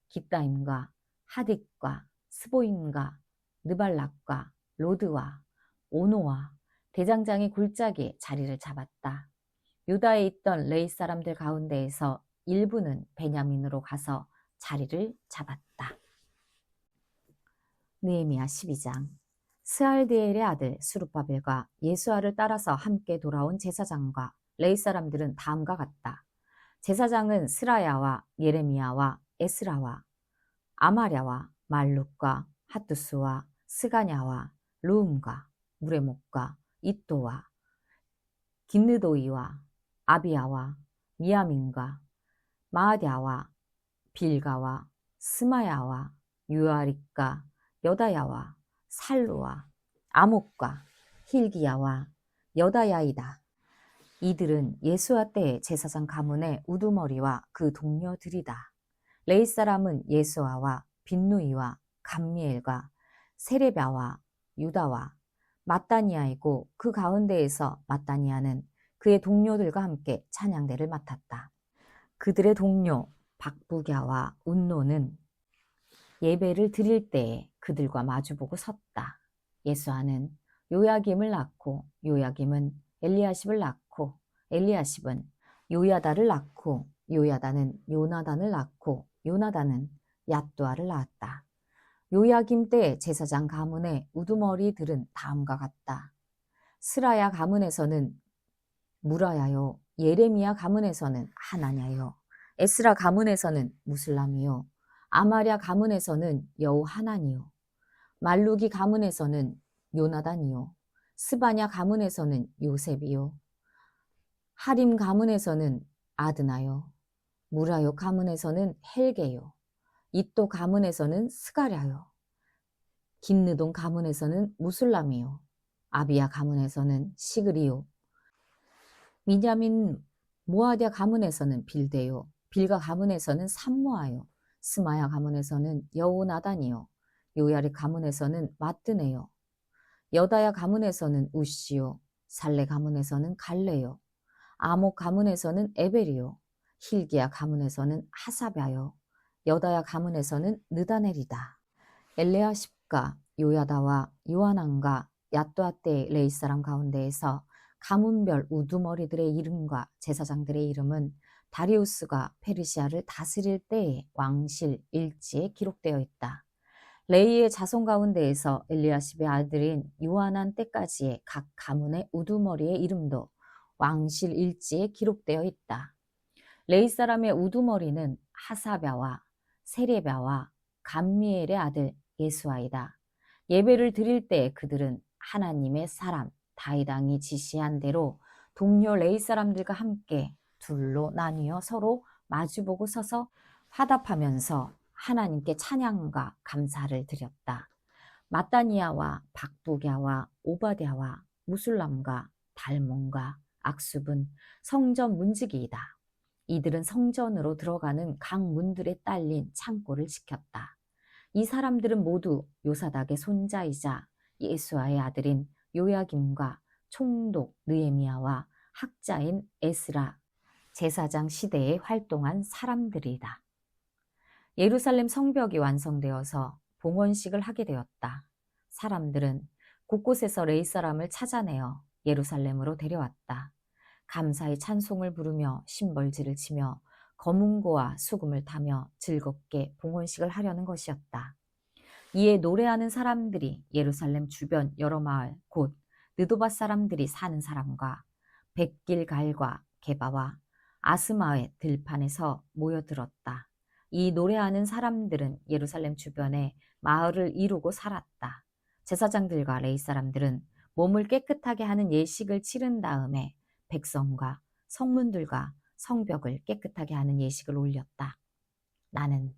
기따임과 하딕과 스보임과 느발락과 로드와 오노와 대장장이 골짜기에 자리를 잡았다. 유다에 있던 레위 사람들 가운데에서 일부는 베냐민으로 가서 자리를 잡았다. 느헤미야 12장. 스알디엘의 아들 스룹바벨과 예수아를 따라서 함께 돌아온 제사장과 레위 사람들은 다음과 같다. 제사장은 스라야와 예레미야와 에스라와 아마랴와 말룩과 핫두스와 스가냐와 루움과 무레목과 이또와 긴느도이와 아비야와 미야민과 마아랴와 빌가와 스마야와 유아릭과 여다야와 살루와 아목과 힐기야와 여다야이다. 이들은 예수아 때의 제사장 가문의 우두머리와 그 동료들이다. 레위 사람은 예수아와 빈누이와 감미엘과 세레랴와 유다와 마따니아이고 그 가운데에서 마따니아는 그의 동료들과 함께 찬양대를 맡았다. 그들의 동료 박부갸와 운노는 예배를 드릴 때에 그들과 마주보고 섰다. 예수아는 요야김을 낳고 요야김은 엘리야십을 낳고 엘리야십은 요야다를 낳고 요야다는 요나단을 낳고 요나단은 얏두아를 낳았다. 요야김 때 제사장 가문의 우두머리들은 다음과 같다. 스라야 가문에서는 무라야요, 예레미야 가문에서는 하나냐요, 에스라 가문에서는 무슬람이요, 아마랴 가문에서는 여호하나니요, 말루기 가문에서는 요나단이요, 스바냐 가문에서는 요셉이요, 하림 가문에서는 아드나요, 무라요 가문에서는 헬게요, 이또 가문에서는 스가랴요, 긴느동 가문에서는 무술람이요, 아비야 가문에서는 시그리요, 미냐민 모아디아 가문에서는 빌데요, 빌가 가문에서는 삼모아요, 스마야 가문에서는 여호나단이요, 요야리 가문에서는 마뜨네요, 여다야 가문에서는 우시요, 살레 가문에서는 갈레요, 아목 가문에서는 에벨이요, 힐기야 가문에서는 하사벼요, 여다야 가문에서는 느다넬이다. 엘레아십과 요야다와 요하난과 야뚜아 때의 레이 사람 가운데에서 가문별 우두머리들의 이름과 제사장들의 이름은 다리우스가 페르시아를 다스릴 때의 왕실 일지에 기록되어 있다. 레이의 자손 가운데에서 엘리야십의 아들인 요하난 때까지의 각 가문의 우두머리의 이름도 왕실 일지에 기록되어 있다. 레이 사람의 우두머리는 하사랴와 세레랴와 감미엘의 아들 예수아이다. 예배를 드릴 때 그들은 하나님의 사람 다윗 왕이 지시한 대로 동료 레이 사람들과 함께 둘로 나뉘어 서로 마주보고 서서 화답하면서 하나님께 찬양과 감사를 드렸다. 마따니아와 박부갸와 오바댜와 무술람과 달몬과 악숲은 성전 문지기이다. 이들은 성전으로 들어가는 각 문들에 딸린 창고를 지켰다. 이 사람들은 모두 요사닥의 손자이자 예수아의 아들인 요야김과 총독 느헤미야와 학자인 에스라 제사장 시대에 활동한 사람들이다. 예루살렘 성벽이 완성되어서 봉헌식을 하게 되었다. 사람들은 곳곳에서 레이 사람을 찾아내어 예루살렘으로 데려왔다. 감사의 찬송을 부르며 심벌지를 치며 거문고와 수금을 타며 즐겁게 봉헌식을 하려는 것이었다. 이에 노래하는 사람들이 예루살렘 주변 여러 마을 곧 느도바 사람들이 사는 사람과 백길갈과 게바와 아스마의 들판에서 모여들었다. 이 노래하는 사람들은 예루살렘 주변에 마을을 이루고 살았다. 제사장들과 레위 사람들은 몸을 깨끗하게 하는 예식을 치른 다음에 백성과 성문들과 성벽을 깨끗하게 하는 예식을 올렸다. 나는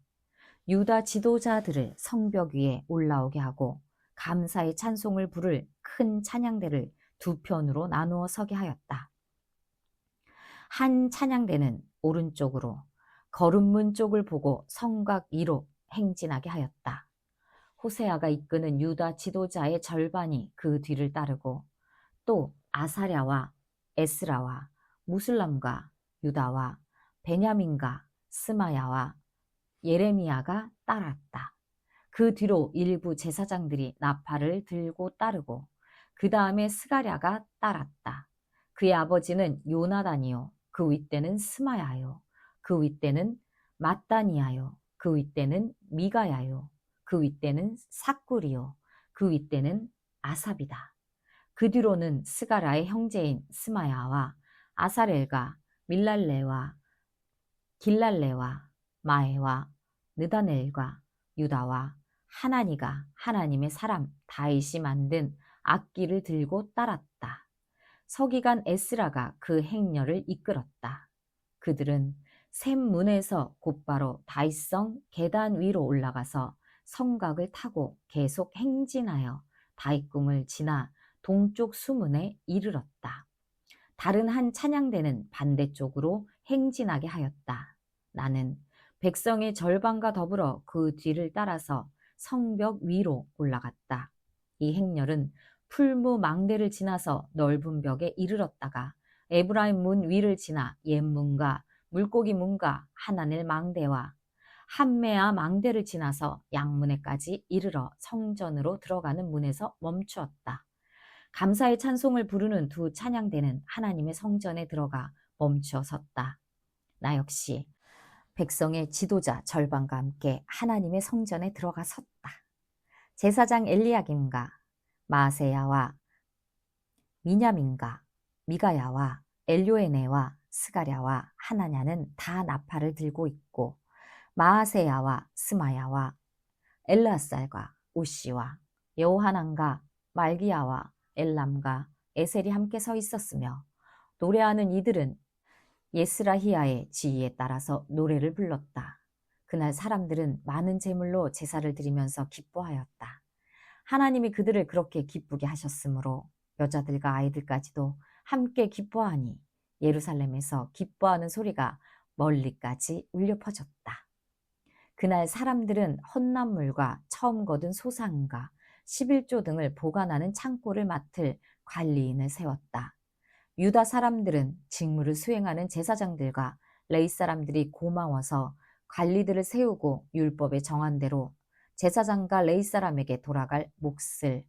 유다 지도자들을 성벽 위에 올라오게 하고 감사의 찬송을 부를 큰 찬양대를 두 편으로 나누어 서게 하였다. 한 찬양대는 오른쪽으로 거름문 쪽을 보고 성곽 위로 행진하게 하였다. 호세아가 이끄는 유다 지도자의 절반이 그 뒤를 따르고 또 아사랴와 에스라와 무술람과 유다와 베냐민과 스마야와 예레미야가 따랐다. 그 뒤로 일부 제사장들이 나팔을 들고 따르고 그 다음에 스가랴가 따랐다. 그의 아버지는 요나단이요 그 윗대는 스마야요 그 윗대는 마따니야요 그 윗대는 미가야요 그 윗대는 삭구리요 그 윗대는 아삽이다. 그 뒤로는 스가랴의 형제인 스마야와 아사렐과 밀랄레와 길랄레와 마에와 느다넬과 유다와 하나니가 하나님의 사람 다윗이 만든 악기를 들고 따랐다. 서기관 에스라가 그 행렬을 이끌었다. 그들은 샘문에서 곧바로 다윗성 계단 위로 올라가서 성곽을 타고 계속 행진하여 다윗궁을 지나 동쪽 수문에 이르렀다. 다른 한 찬양대는 반대쪽으로 행진하게 하였다. 나는 백성의 절반과 더불어 그 뒤를 따라서 성벽 위로 올라갔다. 이 행렬은 풀무 망대를 지나서 넓은 벽에 이르렀다가 에브라임 문 위를 지나 옛문과 물고기 문과 하나넬 망대와 함메아 망대를 지나서 양문에까지 이르러 성전으로 들어가는 문에서 멈추었다. 감사의 찬송을 부르는 두 찬양대는 하나님의 성전에 들어가 멈추어 섰다. 나 역시 백성의 지도자 절반과 함께 하나님의 성전에 들어가 섰다. 제사장 엘리야김과 마세야와 미냐민과 미가야와 엘요에네와 스가랴와 하나냐는 다 나팔을 들고 있고 마아세야와 스마야와 엘르아살과 우시와 여호하난과 말기야와 엘람과 에셀이 함께 서 있었으며 노래하는 이들은 예스라히야의 지휘에 따라서 노래를 불렀다. 그날 사람들은 많은 제물로 제사를 드리면서 기뻐하였다. 하나님이 그들을 그렇게 기쁘게 하셨으므로 여자들과 아이들까지도 함께 기뻐하니 예루살렘에서 기뻐하는 소리가 멀리까지 울려 퍼졌다. 그날 사람들은 헌납물과 처음 거둔 소상과 11조 등을 보관하는 창고를 맡을 관리인을 세웠다. 유다 사람들은 직무를 수행하는 제사장들과 레위 사람들이 고마워서 관리들을 세우고 율법에 정한 대로 제사장과 레위 사람에게 돌아갈 몫을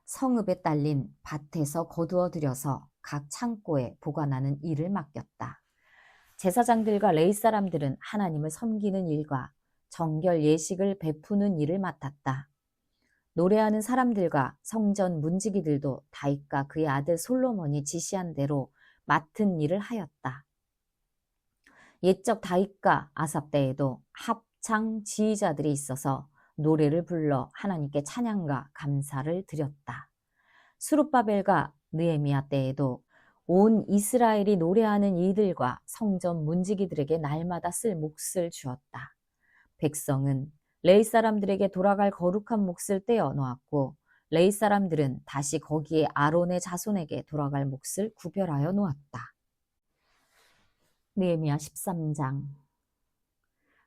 성읍에 딸린 밭에서 거두어 들여서 각 창고에 보관하는 일을 맡겼다. 제사장들과 레위 사람들은 하나님을 섬기는 일과 정결 예식을 베푸는 일을 맡았다. 노래하는 사람들과 성전 문지기들도 다윗과 그의 아들 솔로몬이 지시한 대로 맡은 일을 하였다. 옛적 다윗과 아삽 때에도 합창 지휘자들이 있어서 노래를 불러 하나님께 찬양과 감사를 드렸다. 스룹바벨과 느헤미야 때에도 온 이스라엘이 노래하는 이들과 성전 문지기들에게 날마다 쓸 몫을 주었다. 백성은 레위 사람들에게 돌아갈 거룩한 몫을 떼어 놓았고 레위 사람들은 다시 거기에 아론의 자손에게 돌아갈 몫을 구별하여 놓았다. 느헤미야 13장.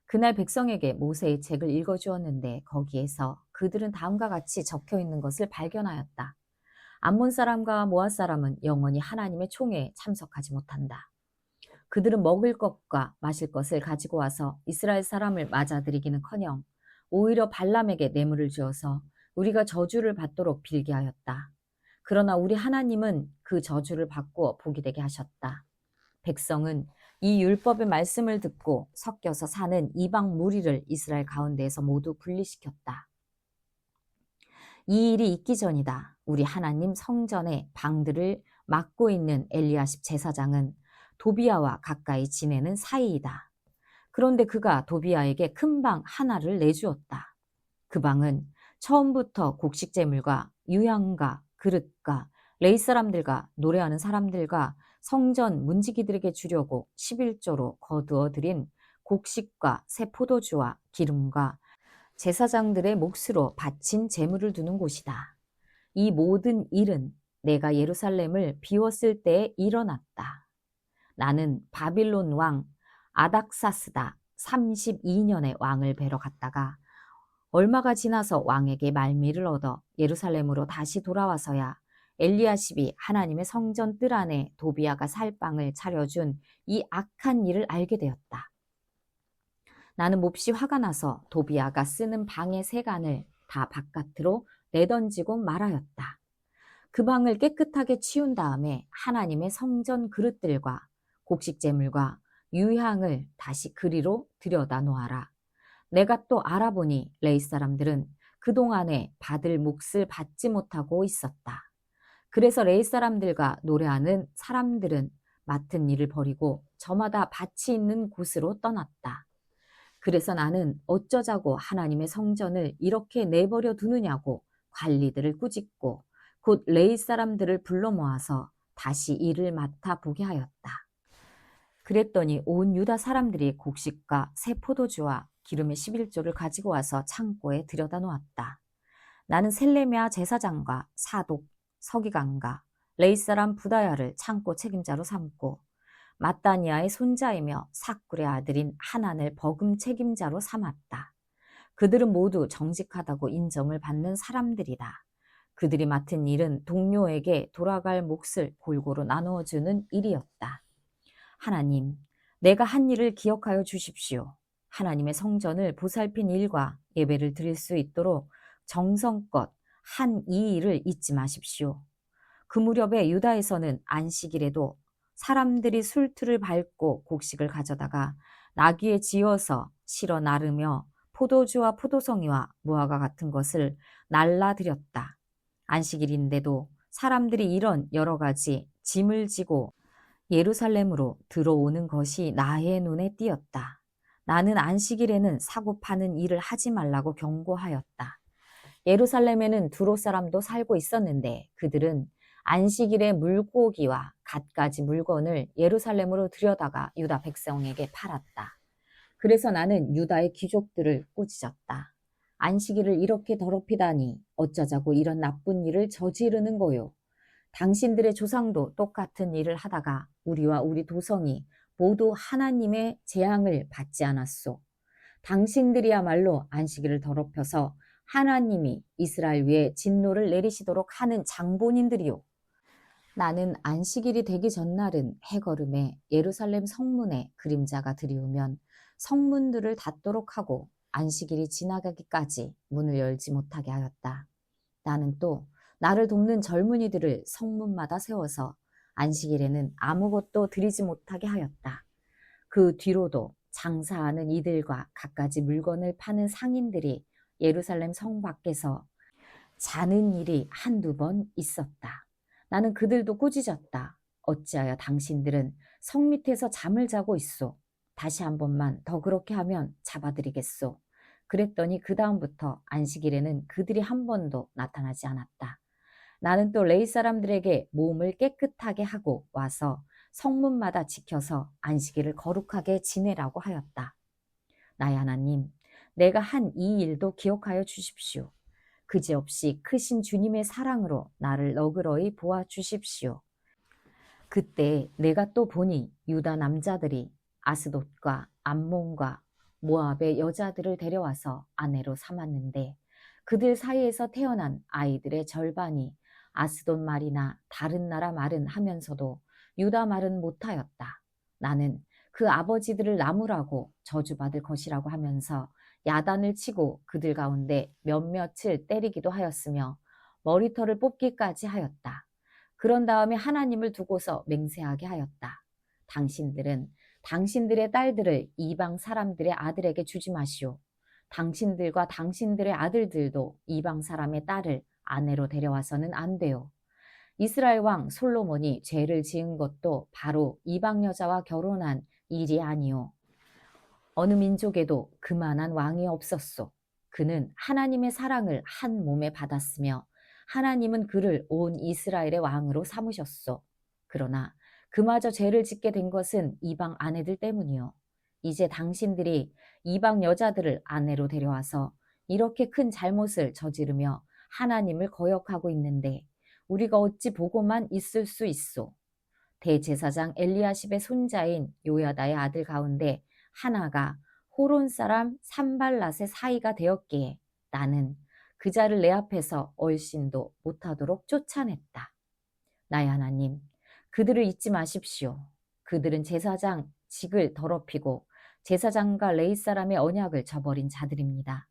그날 백성에게 모세의 책을 읽어주었는데 거기에서 그들은 다음과 같이 적혀있는 것을 발견하였다. 암몬 사람과 모압 사람은 영원히 하나님의 총회에 참석하지 못한다. 그들은 먹을 것과 마실 것을 가지고 와서 이스라엘 사람을 맞아들이기는커녕 오히려 발람에게 뇌물을 주어서 우리가 저주를 받도록 빌게 하였다. 그러나 우리 하나님은 그 저주를 바꾸어 복이 되게 하셨다. 백성은 이 율법의 말씀을 듣고 섞여서 사는 이방 무리를 이스라엘 가운데에서 모두 분리시켰다. 이 일이 있기 전이다. 우리 하나님 성전의 방들을 맡고 있는 엘리야십 제사장은 도비야와 가까이 지내는 사이이다. 그런데 그가 도비야에게 큰 방 하나를 내주었다. 그 방은 처음부터 곡식제물과 유향과 그릇과 레위 사람들과 노래하는 사람들과 성전 문지기들에게 주려고 11조로 거두어 들인 곡식과 새 포도주와 기름과 제사장들의 몫으로 바친 제물을 두는 곳이다. 이 모든 일은 내가 예루살렘을 비웠을 때에 일어났다. 나는 바빌론 왕 아닥사스다 32년의 왕을 뵈러 갔다가 얼마가 지나서 왕에게 말미를 얻어 예루살렘으로 다시 돌아와서야 엘리야십이 하나님의 성전 뜰 안에 도비야가 살 방을 차려준 이 악한 일을 알게 되었다. 나는 몹시 화가 나서 도비야가 쓰는 방의 세간을 다 바깥으로 내던지고 말하였다. 그 방을 깨끗하게 치운 다음에 하나님의 성전 그릇들과 곡식제물과 유향을 다시 그리로 들여다 놓아라. 내가 또 알아보니 레위 사람들은 그동안에 받을 몫을 받지 못하고 있었다. 그래서 레위 사람들과 노래하는 사람들은 맡은 일을 버리고 저마다 밭이 있는 곳으로 떠났다. 그래서 나는 어쩌자고 하나님의 성전을 이렇게 내버려 두느냐고 관리들을 꾸짖고 곧 레위 사람들을 불러 모아서 다시 일을 맡아 보게 하였다. 그랬더니 온 유다 사람들이 곡식과 새 포도주와 기름의 11조를 가지고 와서 창고에 들여다 놓았다. 나는 셀레미야 제사장과 사독, 서기관과 레위 사람 부다야를 창고 책임자로 삼고 마따니아의 손자이며 삭굴의 아들인 하난을 버금 책임자로 삼았다. 그들은 모두 정직하다고 인정을 받는 사람들이다. 그들이 맡은 일은 동료에게 돌아갈 몫을 골고루 나누어주는 일이었다. 하나님, 내가 한 일을 기억하여 주십시오. 하나님의 성전을 보살핀 일과 예배를 드릴 수 있도록 정성껏 한 이 일을 잊지 마십시오. 그 무렵에 유다에서는 안식일에도 사람들이 술틀을 밟고 곡식을 가져다가 나귀에 지어서 실어 나르며 포도주와 포도송이와 무화과 같은 것을 날라드렸다. 안식일인데도 사람들이 이런 여러 가지 짐을 지고 예루살렘으로 들어오는 것이 나의 눈에 띄었다. 나는 안식일에는 사고 파는 일을 하지 말라고 경고하였다. 예루살렘에는 두로 사람도 살고 있었는데 그들은 안식일에 물고기와 갖가지 물건을 예루살렘으로 들여다가 유다 백성에게 팔았다. 그래서 나는 유다의 귀족들을 꾸짖었다. 안식일을 이렇게 더럽히다니 어쩌자고 이런 나쁜 일을 저지르는 거요. 당신들의 조상도 똑같은 일을 하다가 우리와 우리 도성이 모두 하나님의 재앙을 받지 않았소. 당신들이야말로 안식일을 더럽혀서 하나님이 이스라엘 위에 진노를 내리시도록 하는 장본인들이요. 나는 안식일이 되기 전날은 해걸음에 예루살렘 성문에 그림자가 들이우면 성문들을 닫도록 하고 안식일이 지나가기까지 문을 열지 못하게 하였다. 나는 또 나를 돕는 젊은이들을 성문마다 세워서 안식일에는 아무것도 드리지 못하게 하였다. 그 뒤로도 장사하는 이들과 갖가지 물건을 파는 상인들이 예루살렘 성 밖에서 자는 일이 한두 번 있었다. 나는 그들도 꾸짖었다. 어찌하여 당신들은 성 밑에서 잠을 자고 있소? 다시 한 번만 더 그렇게 하면 잡아드리겠소. 그랬더니 그 다음부터 안식일에는 그들이 한 번도 나타나지 않았다. 나는 또 레위 사람들에게 몸을 깨끗하게 하고 와서 성문마다 지켜서 안식일을 거룩하게 지내라고 하였다. 나의 하나님, 내가 한 이 일도 기억하여 주십시오. 그지없이 크신 주님의 사랑으로 나를 너그러이 보아주십시오. 그때 내가 또 보니 유다 남자들이 아스돗과 암몬과 모압의 여자들을 데려와서 아내로 삼았는데 그들 사이에서 태어난 아이들의 절반이 아스돗 말이나 다른 나라 말은 하면서도 유다 말은 못하였다. 나는 그 아버지들을 나무라고 저주받을 것이라고 하면서 야단을 치고 그들 가운데 몇몇을 때리기도 하였으며 머리털을 뽑기까지 하였다. 그런 다음에 하나님을 두고서 맹세하게 하였다. 당신들은 당신들의 딸들을 이방 사람들의 아들에게 주지 마시오. 당신들과 당신들의 아들들도 이방 사람의 딸을 아내로 데려와서는 안 돼요. 이스라엘 왕 솔로몬이 죄를 지은 것도 바로 이방 여자와 결혼한 일이 아니오. 어느 민족에도 그만한 왕이 없었소. 그는 하나님의 사랑을 한 몸에 받았으며 하나님은 그를 온 이스라엘의 왕으로 삼으셨소. 그러나 그마저 죄를 짓게 된 것은 이방 아내들 때문이요. 이제 당신들이 이방 여자들을 아내로 데려와서 이렇게 큰 잘못을 저지르며 하나님을 거역하고 있는데 우리가 어찌 보고만 있을 수 있소. 대제사장 엘리야십의 손자인 요야다의 아들 가운데 하나가 호론 사람 산발랏의 사이가 되었기에 나는 그 자를 내 앞에서 얼씬도 못하도록 쫓아냈다. 나의 하나님, 그들을 잊지 마십시오. 그들은 제사장 직을 더럽히고 제사장과 레위 사람의 언약을 저버린 자들입니다.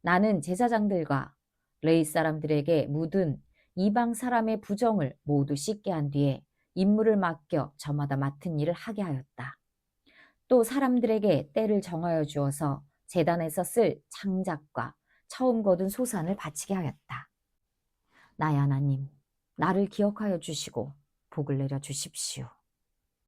나는 제사장들과 레위 사람들에게 묻은 이방 사람의 부정을 모두 씻게 한 뒤에 임무를 맡겨 저마다 맡은 일을 하게 하였다. 또 사람들에게 때를 정하여 주어서 제단에서 쓸 창작과 처음 거둔 소산을 바치게 하였다. 나의 하나님, 나를 기억하여 주시고 복을 내려 주십시오.